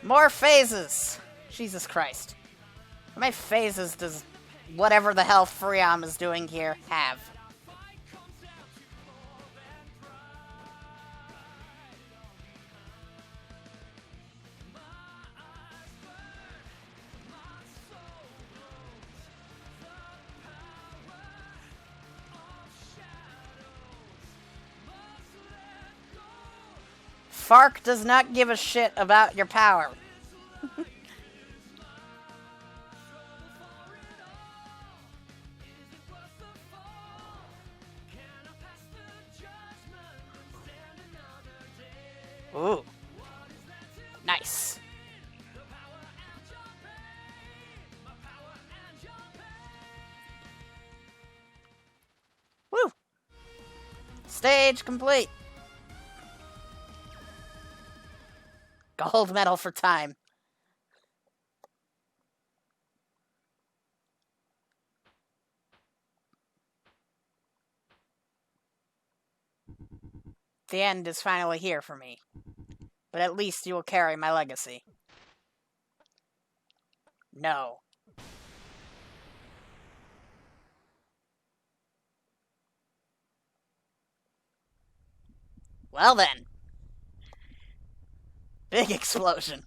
More phases. Jesus Christ. How many phases does whatever the hell Freon is doing here have? Fark does not give a shit about your power. Ooh. Nice. Woo! Stage complete. Gold medal for time. The end is finally here for me. But at least you will carry my legacy. No. Well then. Big explosion.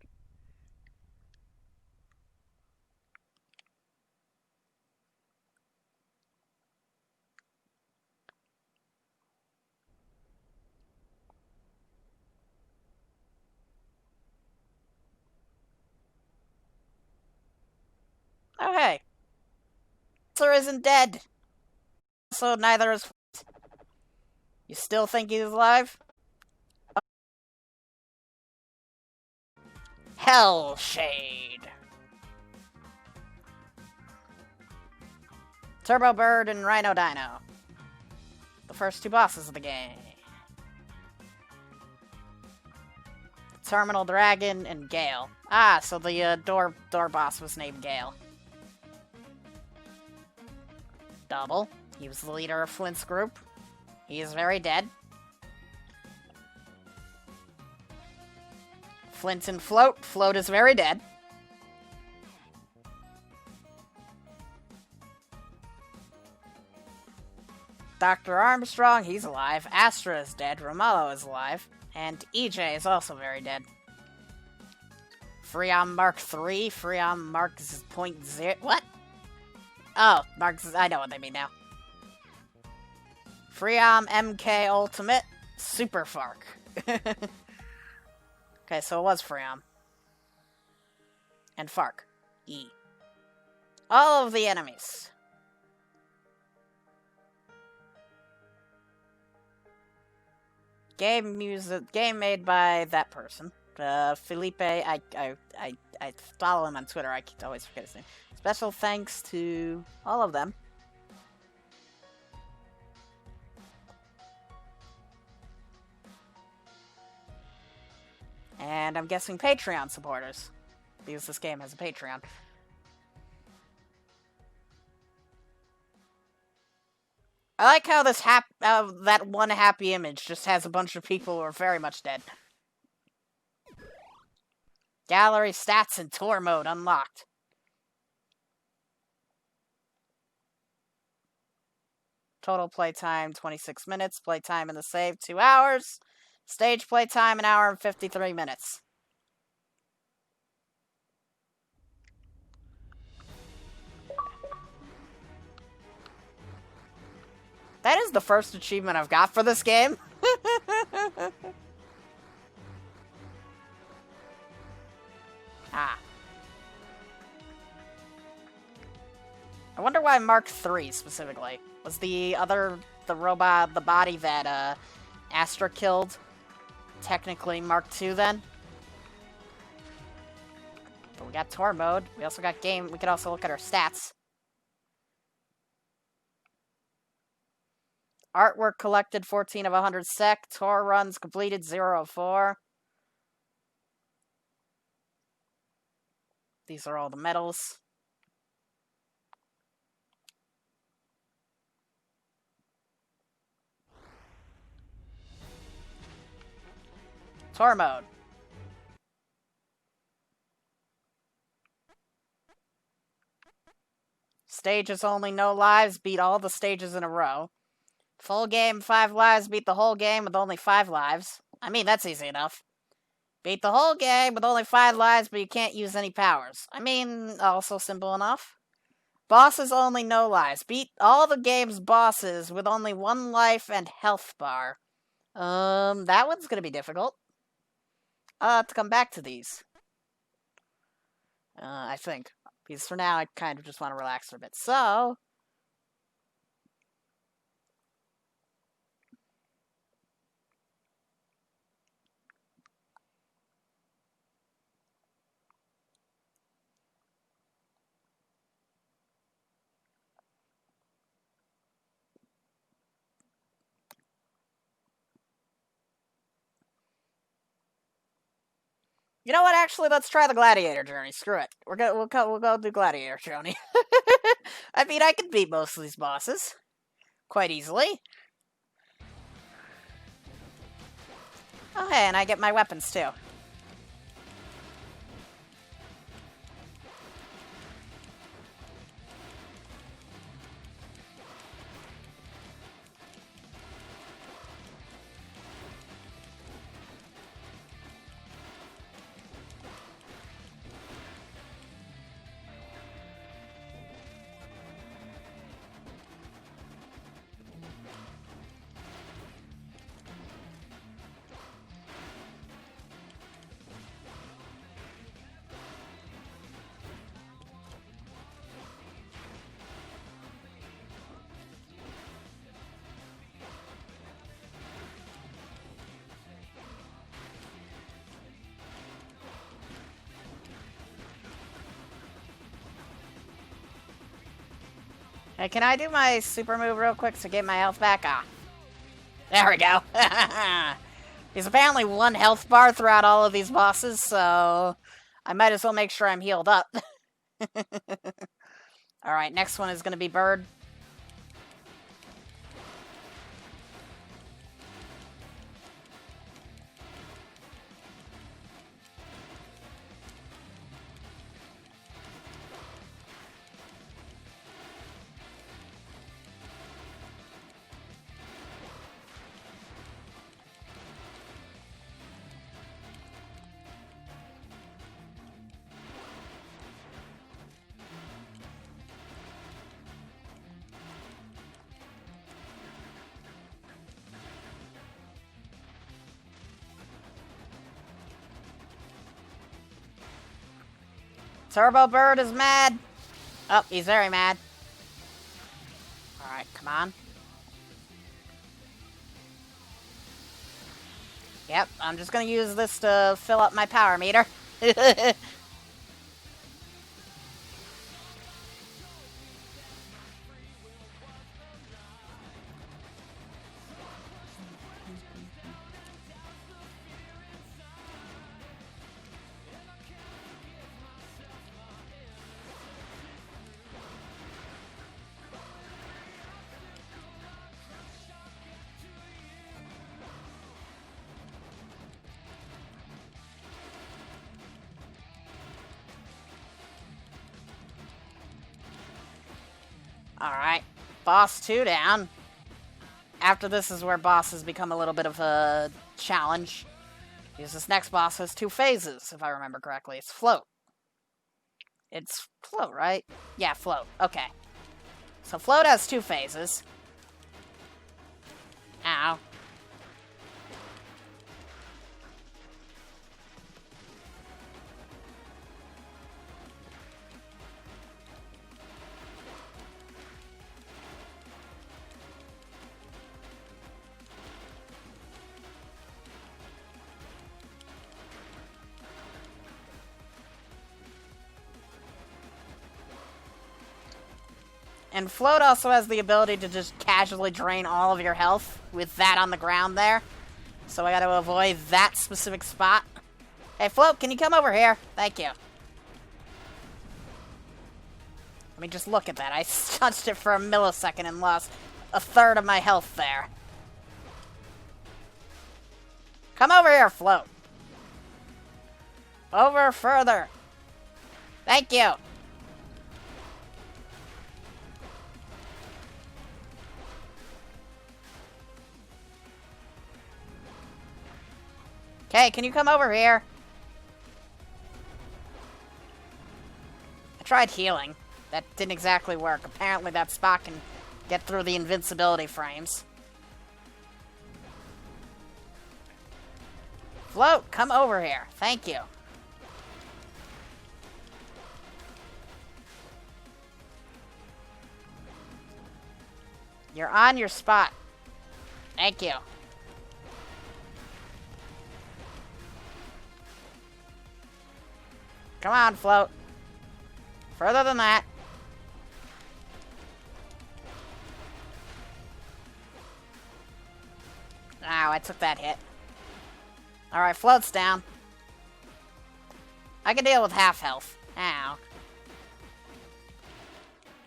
Oh hey. Jester isn't dead. So neither is... You still think he's alive? Hellshade. Turbo Bird and Rhino Dino. The first two bosses of the game. Terminal Dragon and Gale. Ah, so the door boss was named Gale. Double. He was the leader of Flint's group. He is very dead. Flint and Float. Float is very dead. Dr. Armstrong, he's alive. Astra is dead. Romello is alive. And EJ is also very dead. Freon Mark III. Freon Mark .0. What? Oh, I know what they mean now. Freon MK Ultimate. Super Fark. Okay, so it was Freon. And Fark. E. All of the enemies. Game made by that person. Felipe, I follow him on Twitter, I always forget his name. Special thanks to all of them. And I'm guessing Patreon supporters, because this game has a Patreon. I like how this that one happy image just has a bunch of people who are very much dead. Gallery stats and tour mode unlocked. Total playtime 26 minutes. Playtime in the save 2 hours. Stage playtime 1 hour and 53 minutes. That is the first achievement I've got for this game. Ah. I wonder why Mark III specifically. Was the robot, the body that Astra killed, technically Mark II then? But we got tour mode. We also got game. We could also look at our stats. Artwork collected 14 of 100 sec. Tour runs completed 0 of 4. These are all the medals. Tour mode. Stages only, no lives. Beat all the stages in a row. Full game, 5 lives. Beat the whole game with only 5 lives. I mean, that's easy enough. Beat the whole game with only 5 lives, but you can't use any powers. I mean, also simple enough. Bosses only, no lives. Beat all the game's bosses with only 1 life and health bar. That one's gonna be difficult. I'll have to come back to these. I think. Because for now, I kind of just want to relax for a bit. So, you know what? Actually, let's try the gladiator journey. Screw it. We'll go do gladiator journey. I mean, I can beat most of these bosses quite easily. Oh, hey, and I get my weapons too. Hey, can I do my super move real quick to get my health back? Ah. There we go. There's apparently 1 health bar throughout all of these bosses, so I might as well make sure I'm healed up. Alright, next one is going to be Bird. Turbo Bird is mad. Oh, he's very mad. Alright, come on. Yep, I'm just gonna use this to fill up my power meter. Alright, boss 2 down. After this is where bosses become a little bit of a challenge. Because this next boss has 2 phases, if I remember correctly. It's float. It's float, right? Yeah, float. Okay. So float has 2 phases. Ow. And Float also has the ability to just casually drain all of your health with that on the ground there. So I gotta avoid that specific spot. Hey, Float, can you come over here? Thank you. Let me just look at that. I touched it for a millisecond and lost a third of my health there. Come over here, Float. Over further. Thank you. Okay, can you come over here? I tried healing. That didn't exactly work. Apparently that spot can get through the invincibility frames. Float, come over here. Thank you. You're on your spot. Thank you. Come on, Float. Further than that. Ow, I took that hit. Alright, Float's down. I can deal with half health. Ow.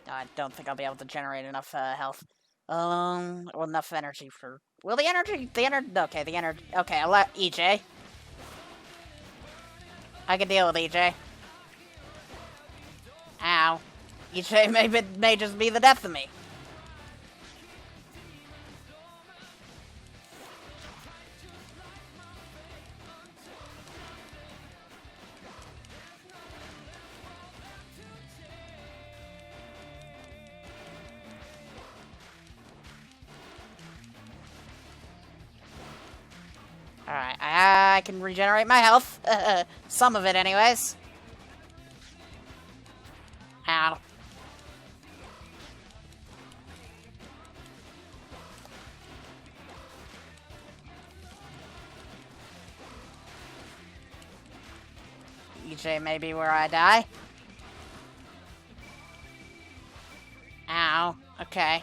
No, I don't think I'll be able to generate enough health. Well, enough energy for... Will the energy... Okay, I'll let EJ. I can deal with EJ. Ow. EJ may just be the death of me. Alright, I can regenerate my health. Some of it, anyways. Ow. EJ may be where I die. Ow. Okay.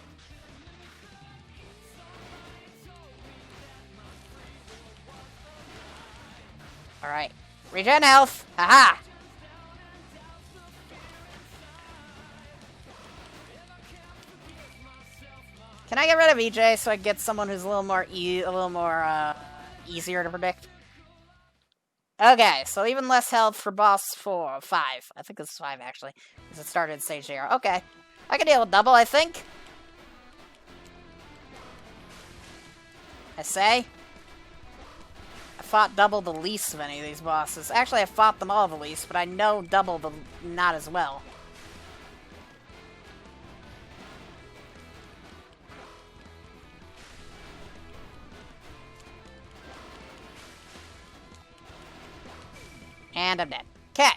Alright. Regen health! Haha! Can I get rid of EJ so I get someone who's a little more easier to predict? Okay, so even less health for boss 5. I think this is 5 actually, because it started at stage 0. Okay. I can deal with double, I think. I say. I fought double the least of any of these bosses. Actually, I fought them all the least, but I know double the not as well. And I'm dead. Okay,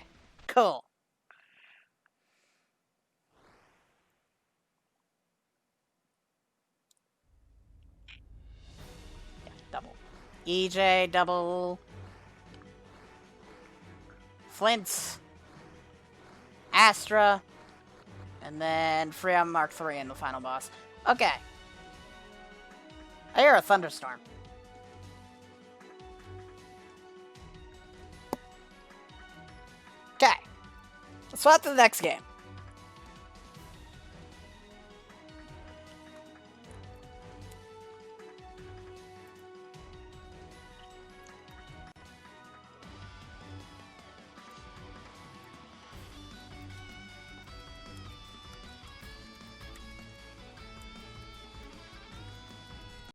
cool. Yeah, double. EJ, double. Flint. Astra. And then Freon Mark III in the final boss. Okay. I hear a thunderstorm. Okay. Let's swap to the next game.